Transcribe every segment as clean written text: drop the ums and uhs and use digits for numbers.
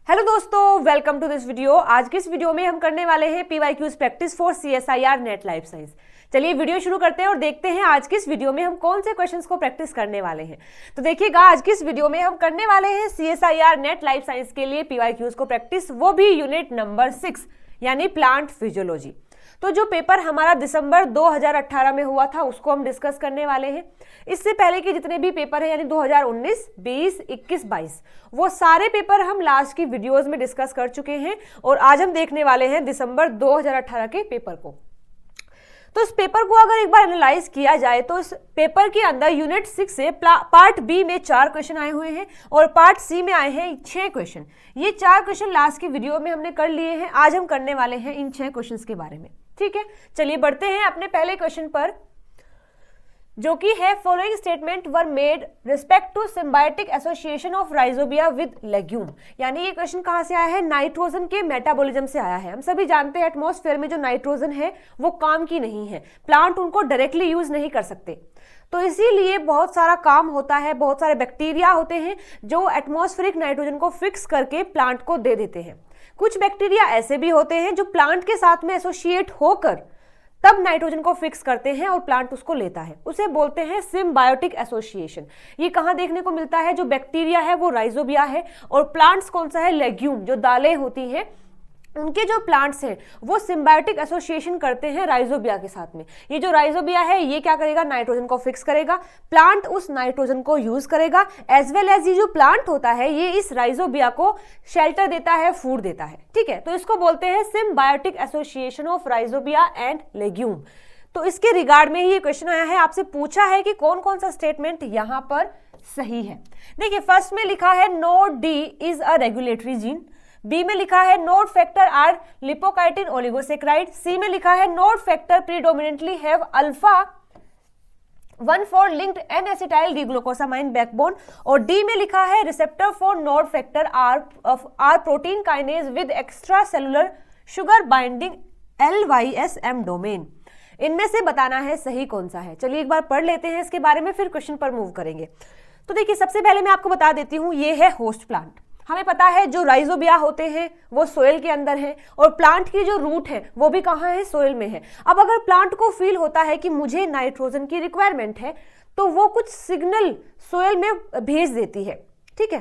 Hello दोस्तों, welcome to this video. आज की इस वीडियो में हम करने वाले हैं PYQs practice for CSIR net life science. चलिए वीडियो शुरू करते हैं और देखते हैं आज की इस वीडियो में हम कौन से क्वेश्चंस को प्रैक्टिस करने वाले हैं। तो देखिएगा, आज की इस वीडियो में हम करने वाले हैं सीएसआईआर नेट लाइफ साइंस के लिए पीवाईक्यूज को प्रैक्टिस, वो भी यूनिट नंबर 6 यानी प्लांट फिजियोलॉजी। तो जो पेपर हमारा दिसंबर 2018 में हुआ था उसको हम डिस्कस करने वाले हैं। इससे पहले के जितने भी पेपर हैं यानी 2019, 20, 21, 22 वो सारे पेपर हम लास्ट की वीडियोस में डिस्कस कर चुके हैं और आज हम देखने वाले हैं दिसंबर 2018 के पेपर को। तो इस पेपर को अगर एक बार एनालाइज किया जाए तो इस पेपर के अंदर यूनिट 6 से पार्ट बी में 4 क्वेश्चन आए हुए हैं और पार्ट सी में आए हैं 6 क्वेश्चन। ये 4 क्वेश्चन लास्ट की वीडियो में हमने कर लिए हैं। आज हम करने वाले हैं इन 6 क्वेश्चंस के बारे में। ठीक है, चलिए बढ़ते हैं अपने पहले क्वेश्चन पर, जो कि है following statement were made respect to symbiotic association of rhizobia with legume. यानी ये क्वेश्चन कहां से आया है? नाइट्रोजन के मेटाबॉलिज्म से आया है। हम सभी जानते हैं एटमॉस्फेयर में जो नाइट्रोजन है वो काम की नहीं है, प्लांट उनको डायरेक्टली यूज नहीं कर सकते। तो इसीलिए बहुत सारा काम होता है, बहुत सारे बैक्टीरिया होते हैं जो एटमॉस्फेरिक नाइट्रोजन को फिक्स करके प्लांट को दे देते हैं। कुछ बैक्टीरिया ऐसे भी होते हैं जो प्लांट के साथ में एसोसिएट होकर तब नाइट्रोजन को फिक्स करते हैं और प्लांट उसको लेता है, उसे बोलते हैं सिम्बायोटिक एसोसिएशन। ये कहाँ देखने को मिलता है? जो बैक्टीरिया है वो राइजोबिया है और प्लांट्स कौन सा है? लेग्यूम, जो दालें होती हैं उनके जो प्लांट्स हैं वो सिम्बायोटिक एसोसिएशन करते हैं राइजोबिया के साथ में। ये जो राइजोबिया है ये क्या करेगा? नाइट्रोजन को फिक्स करेगा, प्लांट उस नाइट्रोजन को यूज करेगा, एज वेल एज ये जो प्लांट होता है ये इस राइजोबिया को शेल्टर देता है, फूड देता है। ठीक है, तो इसको बोलते हैं symbiotic association of rhizobia and legume. तो इसके रिगार्ड में ये क्वेश्चन आया है, आपसे पूछा है कि कौन कौन सा स्टेटमेंट यहां पर सही है। देखिए, फर्स्ट में लिखा है nod D is a regulatory gene, B में लिखा है node factor are lipochitin oligosaccharide, C में लिखा है node factor predominantly have alpha 1,4 linked N acetyl D glucosamine backbone, और डी में लिखा है receptor for nod factor are protein kinase with extracellular sugar binding LYSM domain. इनमें से बताना है सही कौन सा है। चलिए एक बार पढ़ लेते हैं इसके बारे में, फिर क्वेश्चन पर मूव करेंगे। तो देखिए, सबसे पहले मैं आपको बता देती हूँ, ये है होस्ट प्लांट। हमें पता है जो राइजोबिया होते हैं वो सोइल के अंदर है और प्लांट की जो रूट है वो भी कहाँ है? सोइल में है। अब अगर प्लांट को फील होता है कि मुझे नाइट्रोजन की रिक्वायरमेंट है तो वो कुछ सिग्नल सोइल में भेज देती है। ठीक है,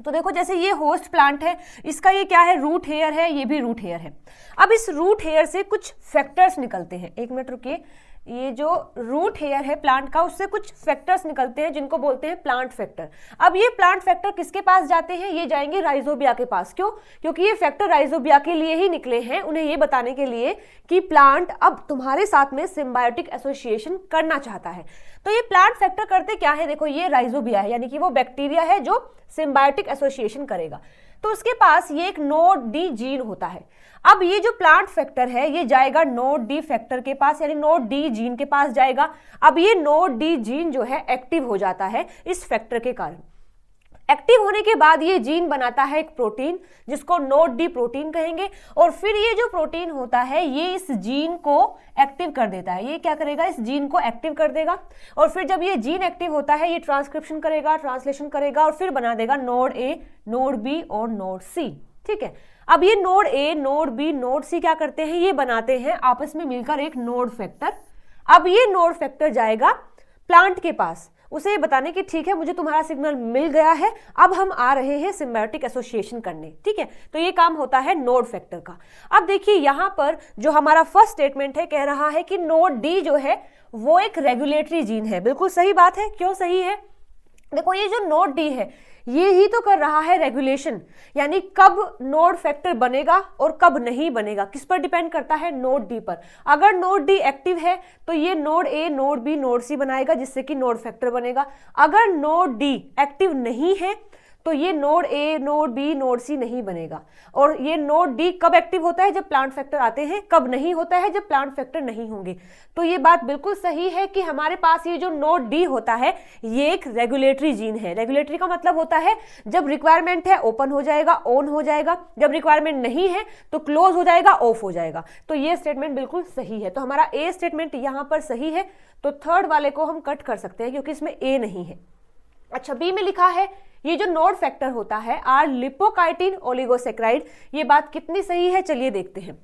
तो देखो जैसे ये होस्ट प्लांट है, इसका ये क्या है? रूट हेयर है, ये भी रूट हेयर है। अब इस रूट हेयर से कुछ फैक्टर्स निकलते हैं। एक मिनट रुकिए, ये जो रूट हेयर है प्लांट का उससे कुछ फैक्टर्स निकलते हैं जिनको बोलते हैं प्लांट फैक्टर। अब ये प्लांट फैक्टर किसके पास जाते हैं? ये जाएंगे राइजोबिया के पास। क्यों? क्योंकि ये फैक्टर राइजोबिया के लिए ही निकले हैं, उन्हें ये बताने के लिए कि प्लांट अब तुम्हारे साथ में सिम्बायोटिक एसोसिएशन करना चाहता है। तो ये प्लांट फैक्टर करते क्या है? देखो, ये राइजोबिया है यानी कि वो बैक्टीरिया है जो सिम्बायोटिक एसोसिएशन करेगा। तो उसके पास ये एक नोड डी जीन होता है। अब ये जो प्लांट फैक्टर है ये जाएगा नोड डी फैक्टर के पास यानी नोड डी जीन के पास जाएगा। अब ये नोड डी जीन जो है एक्टिव हो जाता है इस फैक्टर के कारण। एक्टिव होने के बाद ये जीन बनाता है एक प्रोटीन जिसको नोड डी प्रोटीन कहेंगे, और फिर ये जो प्रोटीन होता है ये इस जीन को एक्टिव कर देता है। ये क्या करेगा? इस जीन को एक्टिव कर देगा, और फिर जब ये जीन एक्टिव होता है ये ट्रांसक्रिप्शन करेगा, ट्रांसलेशन करेगा और फिर बना देगा नोड ए, नोड बी और नोड सी। ठीक है, अब ये node A, node B, node C क्या करते हैं? ये बनाते हैं आपस में मिलकर एक नोड फैक्टर। अब ये नोड फैक्टर जाएगा प्लांट के पास, उसे बताने की ठीक है मुझे तुम्हारा सिग्नल मिल गया है, अब हम आ रहे हैं सिम्बायोटिक एसोसिएशन करने। ठीक है, तो ये काम होता है नोड फैक्टर का। अब देखिए यहां पर जो हमारा फर्स्ट स्टेटमेंट है कह रहा है कि नोड डी जो है वो एक रेगुलेटरी जीन है। बिल्कुल सही बात है। क्यों सही है? देखो, ये जो नोड डी है ये ही तो कर रहा है रेगुलेशन, यानी कब नोड फैक्टर बनेगा और कब नहीं बनेगा किस पर डिपेंड करता है? नोड डी पर। अगर नोड डी एक्टिव है तो ये node A, node B, node C बनाएगा जिससे कि नोड फैक्टर बनेगा। अगर नोड डी एक्टिव नहीं है तो ये node A, node B, node C नहीं बनेगा। और ये नोड डी कब एक्टिव होता है? जब प्लांट फैक्टर आते हैं। कब नहीं होता है? जब प्लांट फैक्टर नहीं होंगे। तो ये बात बिल्कुल सही है कि हमारे पास ये जो नोड डी होता है ये एक रेगुलेटरी जीन है। रेगुलेटरी का मतलब होता है जब रिक्वायरमेंट है ओपन हो जाएगा, ऑन हो जाएगा, जब रिक्वायरमेंट नहीं है तो क्लोज हो जाएगा, ऑफ हो जाएगा। तो ये स्टेटमेंट बिल्कुल सही है। तो हमारा ए स्टेटमेंट यहां पर सही है। तो थर्ड वाले को हम कट कर सकते हैं क्योंकि इसमें ए नहीं है। अच्छा, बी में लिखा है ये जो नोड फैक्टर होता है आर लिपोकाइटिन ओलिगोसेक्राइड, ये बात कितनी सही है चलिए देखते हैं।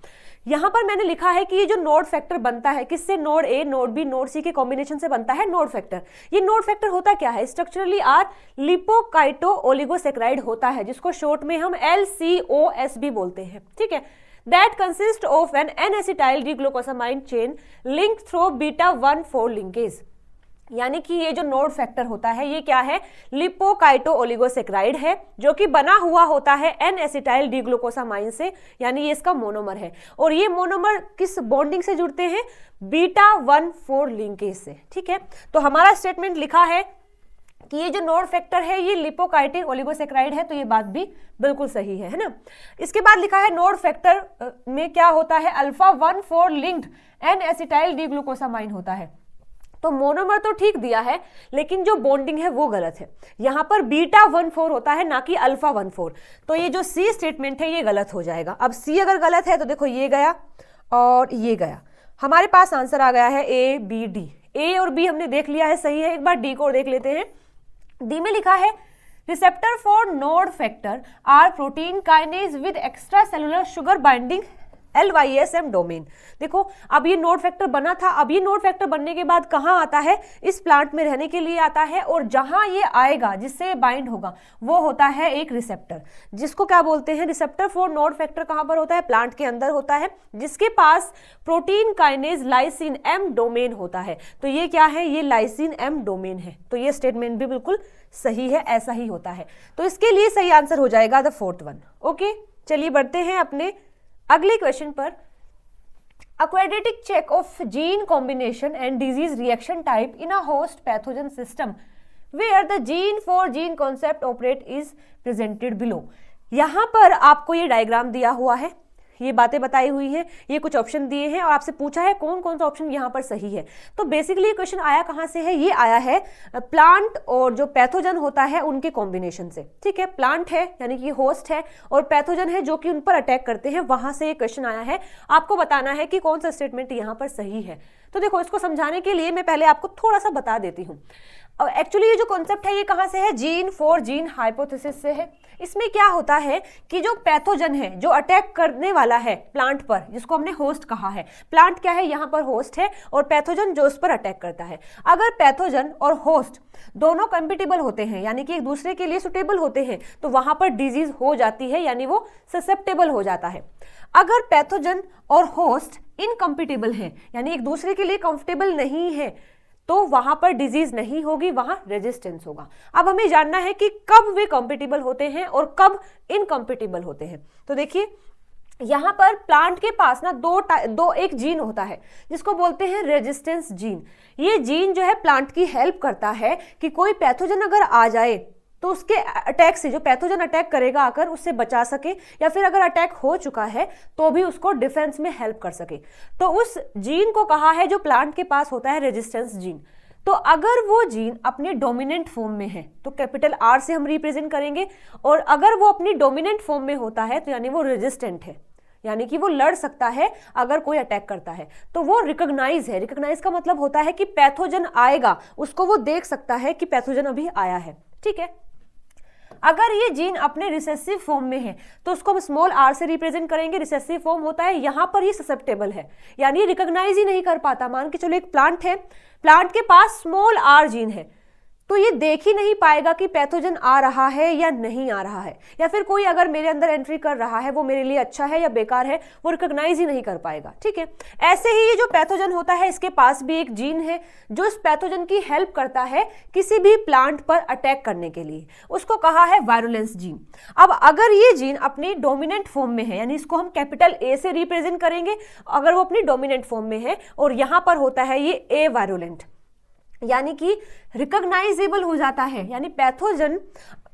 यहां पर मैंने लिखा है कि ये जो नोड फैक्टर बनता है किससे, node A, node B, node C के कॉम्बिनेशन से बनता है नोड फैक्टर। ये नोड फैक्टर होता क्या है, स्ट्रक्चरली आर लिपोकाइटो ओलिगोसेक्राइड होता है, जिसको शॉर्ट में हम LCOS भी बोलते हैं, ठीक है। That consist of an N-acetyl D glucosamine chain link through β1,4 linkage. यानी कि ये जो नोड फैक्टर होता है ये क्या है, लिपोकाइटो ओलिगोसेक्राइड है, जो कि बना हुआ होता है N-acetyl डिग्लूकोसामाइन से, यानी ये इसका मोनोमर है। और ये मोनोमर किस बॉन्डिंग से जुड़ते हैं, β1,4 लिंकेज से, ठीक है। तो हमारा स्टेटमेंट लिखा है कि ये जो नोड फैक्टर है ये लिपोकाइटिन ओलिगोसेक्राइड है, तो ये बात भी बिल्कुल सही है ना। इसके बाद लिखा है नोड फैक्टर में क्या होता है, अल्फा-1,4 लिंक्ड N-acetyl डिग्लूकोसामाइन होता है। तो मोनोमर तो ठीक दिया है लेकिन जो बॉन्डिंग है वो गलत है, यहां पर β1,4 होता है ना कि अल्फा-1,4, तो ये जो सी स्टेटमेंट है ये गलत हो जाएगा। अब सी अगर गलत है तो देखो ये गया और ये गया, हमारे पास आंसर आ गया है A, B, D। ए और बी हमने देख लिया है सही है, एक बार डी को देख लेते हैं। डी में लिखा है receptor for nod factor are protein kinase with extracellular sugar binding LYSM domain. देखो अब ये नोड फैक्टर बना था, अब ये नोड फैक्टर बनने के बाद कहाँ आता है, इस प्लांट में रहने के लिए आता है, और जहां ये आएगा जिससे ये बाइंड होगा वो होता है एक रिसेप्टर, जिसको क्या बोलते हैं, रिसेप्टर फॉर नोड फैक्टर कहाँ पर होता है, प्लांट के अंदर होता है, जिसके पास protein kinase lysine M domain होता है। तो ये क्या है, ये लाइसिन M डोमेन है, तो ये स्टेटमेंट भी बिल्कुल सही है, ऐसा ही होता है। तो इसके लिए सही आंसर हो जाएगा द फोर्थ वन। ओके, चलिए बढ़ते हैं अपने अगले क्वेश्चन पर। A quadratic check of gene combination and disease reaction type in a host pathogen system where the gene for gene concept operate is presented below। यहां पर आपको ये डायग्राम दिया हुआ है, ये बातें बताई हुई हैं, ये कुछ ऑप्शन दिए हैं और आपसे पूछा है कौन कौन सा ऑप्शन यहाँ पर सही है। तो बेसिकली क्वेश्चन आया कहाँ से है, ये आया है प्लांट और जो पैथोजन होता है उनके कॉम्बिनेशन से, ठीक है। प्लांट है यानी कि होस्ट है और पैथोजन है जो कि उन पर अटैक करते हैं, वहां से ये क्वेश्चन आया है। आपको बताना है कि कौन सा स्टेटमेंट यहाँ पर सही है। तो देखो इसको समझाने के लिए मैं पहले आपको थोड़ा सा बता देती हूँ। एक्चुअली ये जो कॉन्सेप्ट है ये कहाँ से है, जीन फॉर जीन हाइपोथेसिस से है। इसमें क्या होता है कि जो पैथोजन है जो अटैक करने वाला है प्लांट पर, जिसको हमने होस्ट कहा है, प्लांट क्या है, यहाँ पर होस्ट है और पैथोजन जो उस पर अटैक करता है। अगर पैथोजन और होस्ट दोनों कंपेटिबल होते हैं यानी कि एक दूसरे के लिए सुटेबल होते हैं तो वहां पर डिजीज हो जाती है, यानी वो ससेप्टेबल हो जाता है। अगर पैथोजन और होस्ट इनकम्पेटिबल हैं यानी एक दूसरे के लिए कंफर्टेबल नहीं है तो वहां पर डिजीज नहीं होगी, वहां रेजिस्टेंस होगा। अब हमें जानना है कि कब वे कंपेटिबल होते हैं और कब इनकम्पेटिबल होते हैं। तो देखिए यहां पर प्लांट के पास ना एक जीन होता है जिसको बोलते हैं रेजिस्टेंस जीन। ये जीन जो है प्लांट की हेल्प करता है कि कोई पैथोजन अगर आ जाए तो उसके अटैक से, जो पैथोजन अटैक करेगा आकर, उससे बचा सके, या फिर अगर अटैक हो चुका है तो भी उसको डिफेंस में हेल्प कर सके। तो उस जीन को कहा है जो प्लांट के पास होता है रेजिस्टेंस जीन। तो अगर वो जीन अपने डोमिनेंट फॉर्म में है तो कैपिटल R से हम रिप्रेजेंट करेंगे, और अगर वो अपनी डोमिनेंट फॉर्म में होता है तो यानी वो रेजिस्टेंट है, यानी कि वो लड़ सकता है अगर कोई अटैक करता है, तो वो रिकॉग्नाइज है। रिकॉग्नाइज का मतलब होता है कि पैथोजन आएगा उसको वो देख सकता है कि पैथोजन अभी आया है, ठीक है। अगर ये जीन अपने रिसेसिव फॉर्म में है तो उसको हम स्मॉल r से रिप्रेजेंट करेंगे। रिसेसिव फॉर्म होता है यहां पर ये ससेप्टेबल है, यानी रिकॉग्नाइज ही नहीं कर पाता। मान के चलो एक प्लांट है, प्लांट के पास स्मॉल r जीन है तो ये देख ही नहीं पाएगा कि पैथोजन आ रहा है या नहीं आ रहा है, या फिर कोई अगर मेरे अंदर एंट्री कर रहा है वो मेरे लिए अच्छा है या बेकार है, वो रिकॉग्नाइज ही नहीं कर पाएगा, ठीक है। ऐसे ही ये जो पैथोजन होता है इसके पास भी एक जीन है जो इस पैथोजन की हेल्प करता है किसी भी प्लांट पर अटैक करने के लिए, उसको कहा है वायरुलेंस जीन। अब अगर ये जीन अपनी डोमिनेंट फॉर्म में है यानी इसको हम कैपिटल A से रिप्रेजेंट करेंगे, अगर वो अपनी डोमिनेंट फॉर्म में है और यहां पर होता है ये ए वायरुलेंट, यानी कि रिकॉग्नाइजेबल हो जाता है, यानी पैथोजन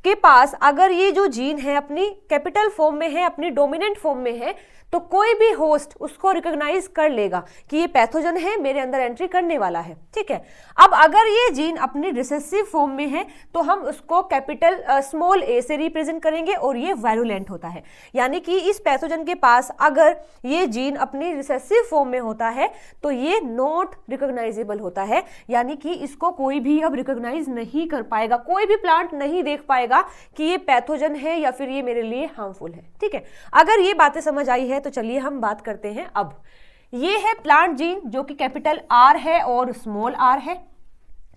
के पास अगर ये जो जीन है अपनी कैपिटल फॉर्म में है, अपनी डोमिनेंट फॉर्म में है, तो कोई भी होस्ट उसको रिकॉग्नाइज कर लेगा कि ये पैथोजन है, मेरे अंदर एंट्री करने वाला है, ठीक है। अब अगर ये जीन अपनी रिसेसिव फॉर्म में है तो हम उसको कैपिटल स्मॉल ए से रिप्रेजेंट करेंगे और ये वायरुलेंट होता है। यानी कि इस पैथोजन के पास अगर ये जीन अपनी रिसेसिव फॉर्म में होता है तो ये नॉट रिकॉग्नाइजेबल होता है, यानी कि इसको कोई भी अब रिकॉग्नाइज नहीं कर पाएगा, कोई भी प्लांट नहीं देख पाएगा कि ये पैथोजन है या फिर ये मेरे लिए हार्मफुल है, ठीक है। अगर ये बातें समझ आई है तो चलिए हम बात करते हैं। अब ये है प्लांट जीन जो कि कैपिटल आर है और स्मॉल आर है,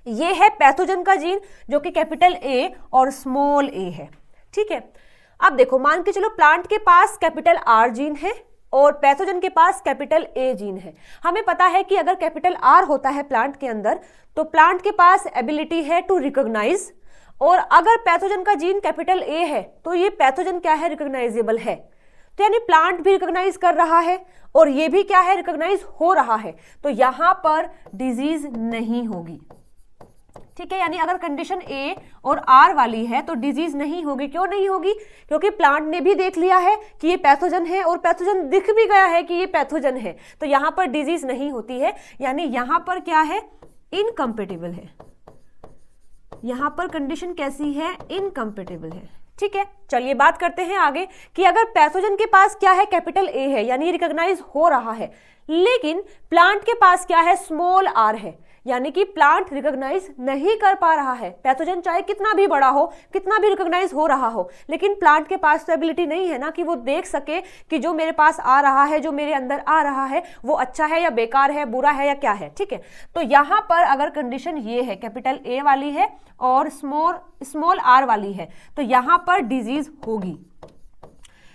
ये है पैथोजन का जीन जो कि कैपिटल ए और स्मॉल ए है, ठीक है। अब देखो, मान के चलो प्लांट के पास कैपिटल आर जीन है और पैथोजन के पास कैपिटल ए जीन है। हमें पता है कि अगर कैपिटल आर होता है प्लांट के अंदर तो प्लांट के पास एबिलिटी है टू रिकॉग्नाइज, और अगर पैथोजन का जीन कैपिटल ए है तो ये पैथोजन क्या है, रिकॉग्नाइजेबल है। तो यानी प्लांट भी रिकॉग्नाइज कर रहा है और ये भी क्या है, रिकॉग्नाइज हो रहा है, तो यहां पर डिजीज नहीं होगी, ठीक है। यानी अगर कंडीशन ए और आर वाली है तो डिजीज नहीं होगी। क्यों नहीं होगी? क्योंकि प्लांट ने भी देख लिया है कि ये पैथोजन है और पैथोजन दिख भी गया है कि ये पैथोजन है, तो यहां पर डिजीज नहीं होती है। यानी यहां पर क्या है, इनकम्पेटिबल है। यहां पर कंडीशन कैसी है, इनकम्पेटिबल है, ठीक है। चलिए बात करते हैं आगे कि अगर पैथोजन के पास क्या है, कैपिटल ए है, यानी रिकॉग्नाइज हो रहा है, लेकिन प्लांट के पास क्या है, स्मॉल आर है, यानी कि प्लांट रिकॉग्नाइज नहीं कर पा रहा है। पैथोजन चाहे कितना भी बड़ा हो, कितना भी रिकॉग्नाइज हो रहा हो, लेकिन प्लांट के पास तो एबिलिटी नहीं है ना कि वो देख सके कि जो मेरे पास आ रहा है, जो मेरे अंदर आ रहा है, वो अच्छा है या बेकार है, बुरा है या क्या है, ठीक है। तो यहां पर अगर कंडीशन ये है, कैपिटल ए वाली है और स्मॉल आर वाली है, तो यहां पर डिजीज होगी,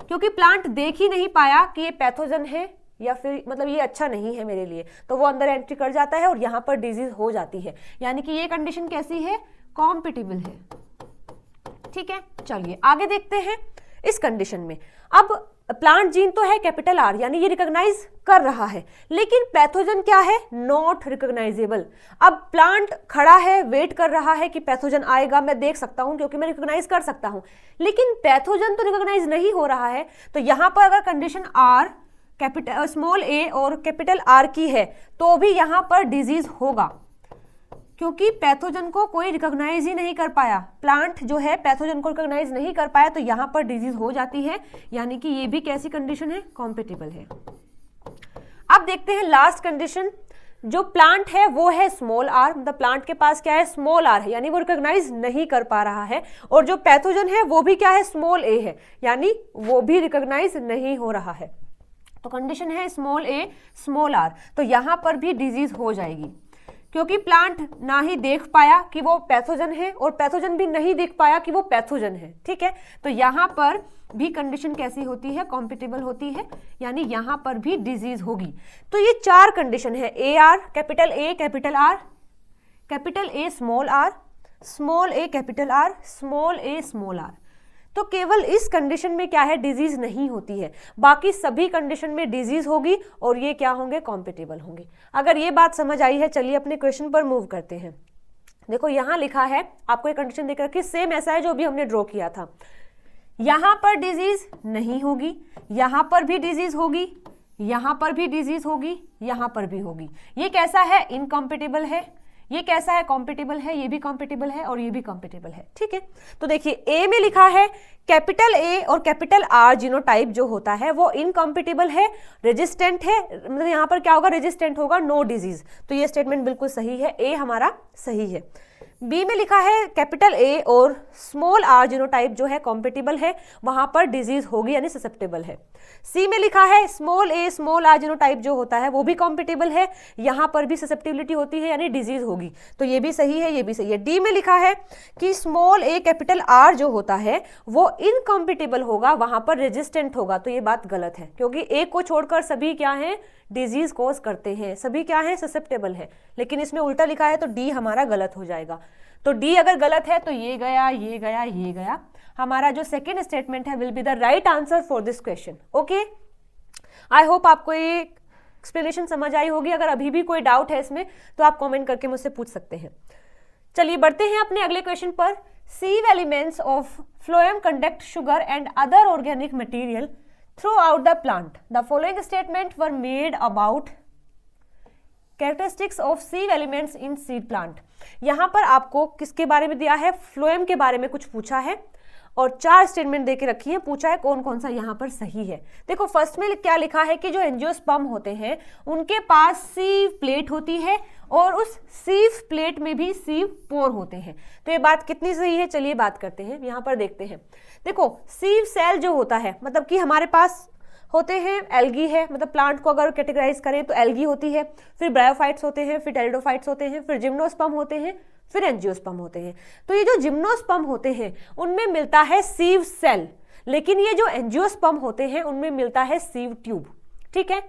क्योंकि प्लांट देख ही नहीं पाया कि ये पैथोजन है या फिर मतलब ये अच्छा नहीं है मेरे लिए, तो वो अंदर एंट्री कर जाता है और यहां पर डिजीज हो जाती है। यानी कि ये कंडीशन कैसी है, कॉम्पिटिबल है, ठीक है। चलिए आगे देखते हैं इस कंडीशन में। अब प्लांट जीन तो है कैपिटल आर, यानी ये रिकॉग्नाइज कर रहा है, लेकिन पैथोजन क्या है, नॉट रिकॉग्नाइजेबल। अब प्लांट खड़ा है, वेट कर रहा है कि पैथोजन आएगा, मैं देख सकता हूं क्योंकि मैं रिकॉग्नाइज कर सकता हूं, लेकिन पैथोजन तो रिकॉग्नाइज नहीं हो रहा है। तो यहां पर अगर कंडीशन आर कैपिटल स्मॉल ए और कैपिटल आर की है तो भी यहां पर डिजीज होगा, क्योंकि पैथोजन को कोई रिकॉग्नाइज ही नहीं कर पाया, प्लांट जो है पैथोजन को रिकॉग्नाइज नहीं कर पाया, तो यहां पर डिजीज हो जाती है। यानी कि ये भी कैसी कंडीशन है, कॉम्पिटिबल है। अब देखते हैं लास्ट कंडीशन। जो प्लांट है वो है स्मॉल आर, मतलब प्लांट के पास क्या है, स्मॉल आर है, यानी वो रिकॉग्नाइज नहीं कर पा रहा है, और जो पैथोजन है वो भी क्या है, स्मॉल ए है, यानी वो भी रिकॉग्नाइज नहीं हो रहा है। तो कंडीशन है स्मॉल ए स्मॉल आर, तो यहां पर भी डिजीज हो जाएगी, क्योंकि प्लांट ना ही देख पाया कि वो पैथोजन है और पैथोजन भी नहीं देख पाया कि वो पैथोजन है, ठीक है। तो यहां पर भी कंडीशन कैसी होती है, कॉम्पिटिबल होती है, यानी यहां पर भी डिजीज होगी। तो ये चार कंडीशन है, A R capital A capital R, capital A small A capital R, small A small R. तो केवल इस कंडीशन में क्या है, डिजीज नहीं होती है, बाकी सभी कंडीशन में डिजीज होगी और ये क्या होंगे, कॉम्पिटिबल होंगे। अगर ये बात समझ आई है, चलिए अपने क्वेश्चन पर मूव करते हैं। देखो यहां लिखा है, आपको एक कंडीशन देकर के सेम ऐसा है जो अभी हमने ड्रॉ किया था। यहां पर डिजीज नहीं होगी, यहां पर भी डिजीज होगी, यहां पर भी डिजीज होगी, यहां पर भी होगी। ये कैसा है, इनकॉम्पिटिबल है। ये कैसा है, कॉम्पिटिबल है, ये भी कॉम्पिटिबल है और ये भी कॉम्पिटिबल है, ठीक है। तो देखिए ए में लिखा है कैपिटल ए और कैपिटल आर जीनोटाइप जो होता है वो इनकॉम्पिटिबल है, रेजिस्टेंट है, मतलब यहाँ पर क्या होगा, रेजिस्टेंट होगा, नो डिजीज। तो ये स्टेटमेंट बिल्कुल सही है, ए हमारा सही है। बी में लिखा है कैपिटल ए और स्मॉल आर जीनोटाइप जो है कॉम्पिटिबल है, वहां पर डिजीज होगी यानी ससेप्टेबल है। सी में लिखा है small A small R genotype जो होता है वो भी कॉम्पिटिबल है, यहां पर भी ससेप्टिबिलिटी होती है यानी डिजीज होगी, तो ये भी सही है, ये भी सही है। डी में लिखा है कि स्मॉल ए कैपिटल आर जो होता है वो इनकॉम्पिटिबल होगा, वहां पर रेजिस्टेंट होगा, तो ये बात गलत है, क्योंकि ए को छोड़कर सभी क्या है, डिजीज कॉज करते हैं, सभी क्या है, ससेप्टेबल है। लेकिन इसमें उल्टा लिखा है तो डी हमारा गलत हो जाएगा। तो डी अगर गलत है तो ये गया, ये गया, ये गया। हमारा जो सेकेंड स्टेटमेंट है will be the right answer for this question. Okay, I hope आपको ये एक्सप्लेनेशन समझ आई होगी। अगर अभी भी कोई डाउट है इसमें तो आप कमेंट करके मुझसे पूछ सकते हैं। चलिए बढ़ते हैं अपने अगले क्वेश्चन पर। sieve elements of phloem conduct sugar and other organic material throughout the plant. The following statements were made about characteristics of sieve elements in seed plant. यहाँ पर आपको किसके बारे में दिया है, फ्लोएम के बारे में कुछ पूछा है और 4 स्टेटमेंट देके रखी है, पूछा है कौन कौन सा यहाँ पर सही है। देखो फर्स्ट में क्या लिखा है कि जो एंजियोस्पर्म होते हैं उनके पास सीव प्लेट होती है और उस सीव प्लेट में भी सीव पोर होते हैं। तो ये बात कितनी सही है, चलिए बात करते हैं, यहाँ पर देखते हैं। देखो सीव सेल जो होता है मतलब कि हमारे पास होते हैं, एल्गी है, मतलब प्लांट को अगर कैटेगराइज करें तो एल्गी होती है, फिर ब्रायोफाइट्स होते हैं, फिर टेरिडोफाइट्स होते हैं, फिर जिम्नोस्पर्म होते हैं, फिर एंजियोस्पर्म होते हैं। तो ये जो जिम्नोस्पर्म होते हैं उनमें मिलता है सीव सेल, लेकिन ये जो एंजियोस्पर्म होते हैं उनमें मिलता है सीव ट्यूब। ठीक है,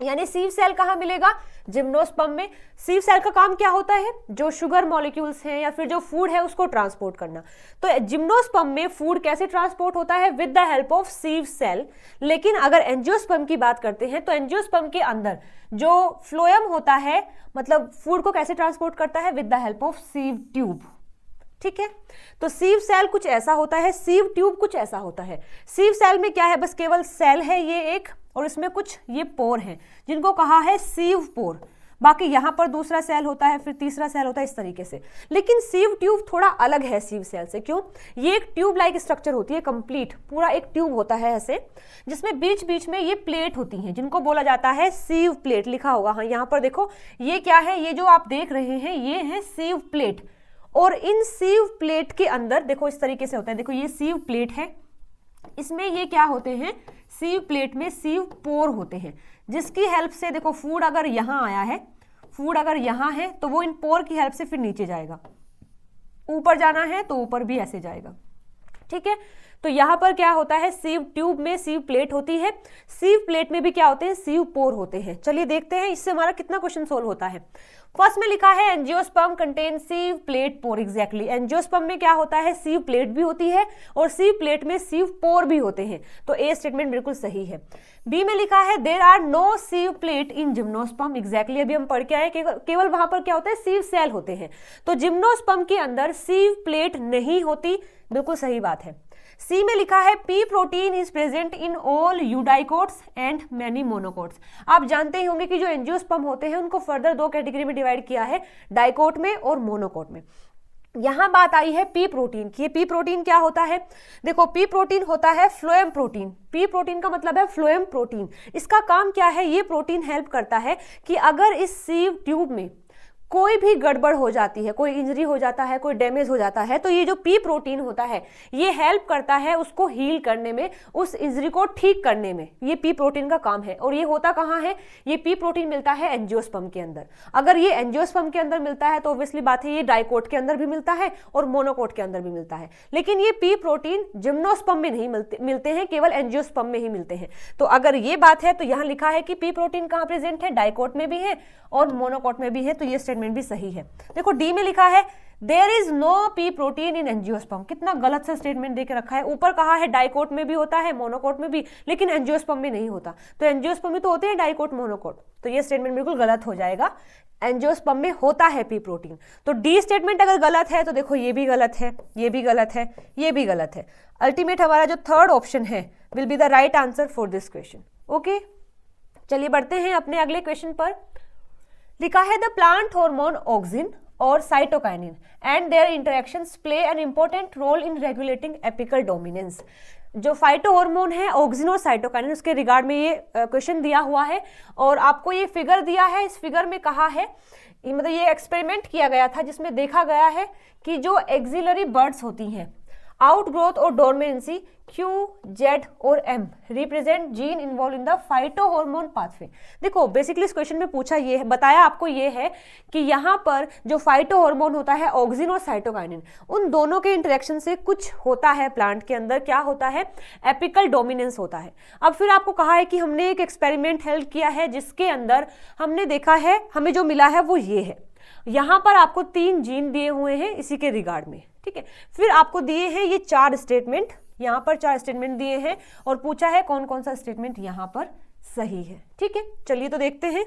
यानी सीव सेल कहाँ मिलेगा, जिम्नोस्पर्म में। सीव सेल का काम क्या होता है, जो शुगर मॉलिक्यूल्स हैं या फिर जो फूड है उसको ट्रांसपोर्ट करना। तो जिम्नोस्पर्म में फूड कैसे ट्रांसपोर्ट होता है, with the help of sieve cell. लेकिन अगर एंजियोस्पर्म की बात करते हैं तो एंजियोस्पर्म के अंदर जो फ्लोएम होता है मतलब फूड को कैसे ट्रांसपोर्ट करता है, with the help of sieve tube. ठीक है, तो सीव सेल कुछ ऐसा होता है, सीव ट्यूब कुछ ऐसा होता है। सीव सेल में क्या है, बस केवल सेल है ये एक, और इसमें कुछ ये पोर हैं जिनको कहा है सीव पोर। बाकी यहाँ पर दूसरा सेल होता है, फिर तीसरा सेल होता है, इस तरीके से। लेकिन सीव ट्यूब थोड़ा अलग है सीव सेल से। क्यों, ये एक ट्यूब लाइक स्ट्रक्चर होती है, कंप्लीट पूरा एक ट्यूब होता है ऐसे, जिसमें बीच बीच में ये प्लेट होती हैं जिनको बोला जाता है सीव प्लेट। लिखा होगा, हाँ यहाँ पर देखो, ये क्या है, ये जो आप देख रहे हैं ये है सीव प्लेट। और इन सीव प्लेट के अंदर देखो इस तरीके से होता है, देखो ये सीव प्लेट है, इसमें ये क्या होते हैं, सीव प्लेट में सीव पोर होते हैं, जिसकी हेल्प से देखो फूड अगर यहाँ आया है, फूड अगर यहाँ है तो वो इन पोर की हेल्प से फिर नीचे जाएगा, ऊपर जाना है तो ऊपर भी ऐसे जाएगा। ठीक है, तो यहाँ पर क्या होता है, सीव ट्यूब में सीव प्लेट होती है, सीव प्लेट में भी क्या होते हैं, सीव पोर होते हैं। चलिए देखते हैं इससे हमारा कितना क्वेश्चन सोल्व होता है। फर्स्ट में लिखा है एंजियोस्पर्म कंटेन सीव प्लेट पोर। एग्जैक्टली, एंजियोस्पर्म में क्या होता है, सीव प्लेट भी होती है और सीव प्लेट में सीव पोर भी होते हैं। तो ए स्टेटमेंट बिल्कुल सही है। बी में लिखा है there are no sieve plate in gymnosperm. Exactly, अभी हम पढ़ के आए केवल वहां पर क्या होता है, सीव सेल होते हैं। तो जिम्नोस्पर्म के अंदर सीव प्लेट नहीं होती, बिल्कुल सही बात है। सी में लिखा है P protein is present in all eudicots and many monocots. आप जानते ही होंगे कि जो एंजियोस्पर्म होते हैं उनको फर्दर 2 कैटेगरी में डिवाइड किया है, डाइकोट में और मोनोकोट में। यहां बात आई है पी प्रोटीन की। पी प्रोटीन क्या होता है, देखो पी प्रोटीन होता है फ्लोएम प्रोटीन। पी प्रोटीन का मतलब है फ्लोएम प्रोटीन। इसका काम क्या है, ये प्रोटीन हेल्प करता है कि अगर इस सीव ट्यूब में कोई भी गड़बड़ हो जाती है, कोई इंजरी हो जाता है, कोई डैमेज हो जाता है, तो ये जो पी प्रोटीन होता है ये हेल्प करता है उसको हील करने में, उस इंजरी को ठीक करने में। ये पी प्रोटीन का काम है। और ये होता कहाँ है, ये पी प्रोटीन मिलता है एंजियोस्पर्म के अंदर। अगर ये एंजियोस्पर्म के अंदर मिलता है तो ऑब्वियसली बात है ये डाइकोट के अंदर भी मिलता है और मोनोकोट के अंदर भी मिलता है। लेकिन ये पी प्रोटीन जिम्नोस्पर्म में नहीं मिलते हैं, केवल एंजियोस्पर्म में ही मिलते हैं। तो अगर ये बात है तो यहाँ लिखा है कि पी प्रोटीन कहाँ प्रेजेंट है, डाइकोट में भी है और मोनोकोट में भी है। तो ये स्टेटमेंट भी सही है। देखो डी में लिखा है there is no P protein in angiosperm. कितना गलत सा स्टेटमेंट देके रखा है। ऊपर कहा है डाइकोट में भी होता है, मोनोकोट में भी, लेकिन एंजियोस्पर्म में नहीं होता। तो एंजियोस्पर्म में तो होते हैं डाइकोट मोनोकोट, तो ये स्टेटमेंट बिल्कुल गलत हो जाएगा। एंजियोस्पर्म में होता है पी प्रोटीन। तो डी स्टेटमेंट अगर गलत है तो देखो ये भी गलत है, ये भी गलत है, ये भी गलत है। अल्टीमेट हमारा जो थर्ड ऑप्शन है will be the right answer for this question. Okay, चलिए बढ़ते हैं अपने अगले क्वेश्चन पर। लिखा है द प्लांट हार्मोन ऑक्सिन और cytokinin and their interactions play an important role in regulating apical dominance. जो फाइटो हार्मोन है ऑक्सिन और साइटोकाइनिन, उसके रिगार्ड में ये क्वेश्चन दिया हुआ है और आपको ये फिगर दिया है। इस फिगर में कहा है, मतलब ये एक्सपेरिमेंट किया गया था जिसमें देखा गया है कि जो एक्सिलरी बर्ड्स होती हैं, आउटग्रोथ और डोरमेंसी Q, Z और M represent gene involve in the phyto hormone pathway. देखो बेसिकली इस क्वेश्चन में पूछा ये है, बताया आपको ये है कि यहाँ पर जो फाइटो हार्मोन होता है ऑक्सिन और साइटोकाइनिन, उन दोनों के इंटरेक्शन से कुछ होता है प्लांट के अंदर। क्या होता है, एपिकल डोमिनेंस होता है। अब फिर आपको कहा है कि हमने एक एक्सपेरिमेंट हेल्प किया है जिसके अंदर हमने देखा है, हमें जो मिला है वो ये है। यहाँ पर आपको 3 जीन दिए हुए हैं इसी के रिगार्ड में, ठीक है। फिर आपको दिए हैं ये 4 स्टेटमेंट, यहाँ पर 4 स्टेटमेंट दिए हैं और पूछा है कौन कौन सा स्टेटमेंट यहाँ पर सही है, ठीक है। चलिए तो देखते हैं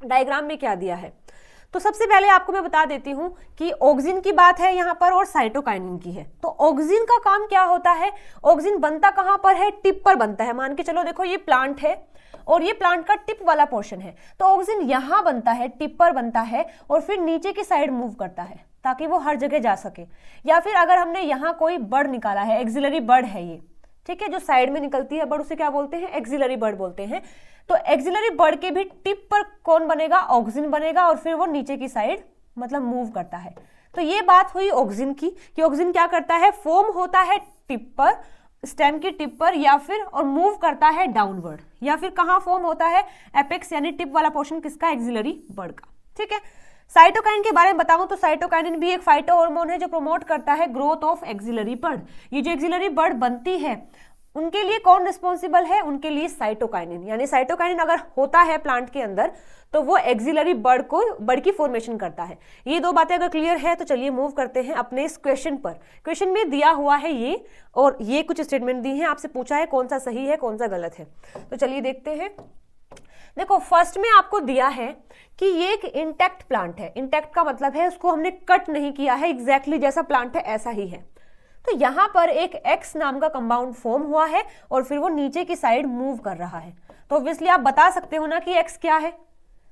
डायग्राम में क्या दिया है। तो सबसे पहले आपको मैं बता देती हूँ कि ऑक्सिन की बात है यहाँ पर और साइटोकाइनिन की है। तो ऑक्सिन का काम क्या होता है, ऑक्सिन बनता कहाँ पर है, टिप पर बनता है। मान के चलो देखो ये प्लांट है और ये प्लांट का टिप वाला पोर्शन है, तो ऑक्सिन यहाँ बनता है, टिप पर बनता है और फिर नीचे की साइड मूव करता है ताकि वो हर जगह जा सके। या फिर अगर हमने यहाँ कोई बर्ड निकाला है, एक्सिलरी बर्ड है ये, ठीक है, जो साइड में निकलती है बर्ड, उसे क्या बोलते हैं, एक्सिलरी बर्ड बोलते हैं। तो एक्सिलरी बर्ड के भी टिप पर कौन बनेगा, ऑक्सिन बनेगा और फिर वो नीचे की साइड मतलब मूव करता है। तो ये बात हुई ऑक्सिन की कि ऑक्सिन क्या करता है, फॉर्म होता है टिप पर, स्टेम की टिप पर, या फिर और मूव करता है डाउनवर्ड, या फिर कहाँ फॉर्म होता है, एपेक्स यानी टिप वाला पोर्शन किसका, एक्सिलरी बर्ड का। ठीक है, साइटोकाइन के बारे में बताऊं तो साइटोकाइनिन भी एक फाइटो हार्मोन है जो प्रमोट करता है ग्रोथ ऑफ एक्सिलरी बर्ड। ये जो एक्सिलरी बर्ड बनती है उनके लिए कौन रिस्पॉन्सिबल है, उनके लिए साइटोकाइनिन। यानी साइटोकाइनिन अगर होता है प्लांट के अंदर तो वो एक्सिलरी बर्ड की फॉर्मेशन करता है। ये दो बातें अगर क्लियर है तो चलिए मूव करते हैं अपने इस क्वेश्चन पर। क्वेश्चन में दिया हुआ है ये, और ये कुछ स्टेटमेंट दी हैं, आपसे पूछा है कौन सा सही है कौन सा गलत है। तो चलिए देखते हैं। देखो फर्स्ट में आपको दिया है कि ये एक इंटैक्ट प्लांट है। इंटैक्ट का मतलब है उसको हमने कट नहीं किया है, एग्जैक्टली जैसा प्लांट है ऐसा ही है। तो यहां पर एक एक्स नाम का कंपाउंड फॉर्म हुआ है और फिर वो नीचे की साइड मूव कर रहा है। तो ऑब्वियसली आप बता सकते हो ना कि एक्स क्या है।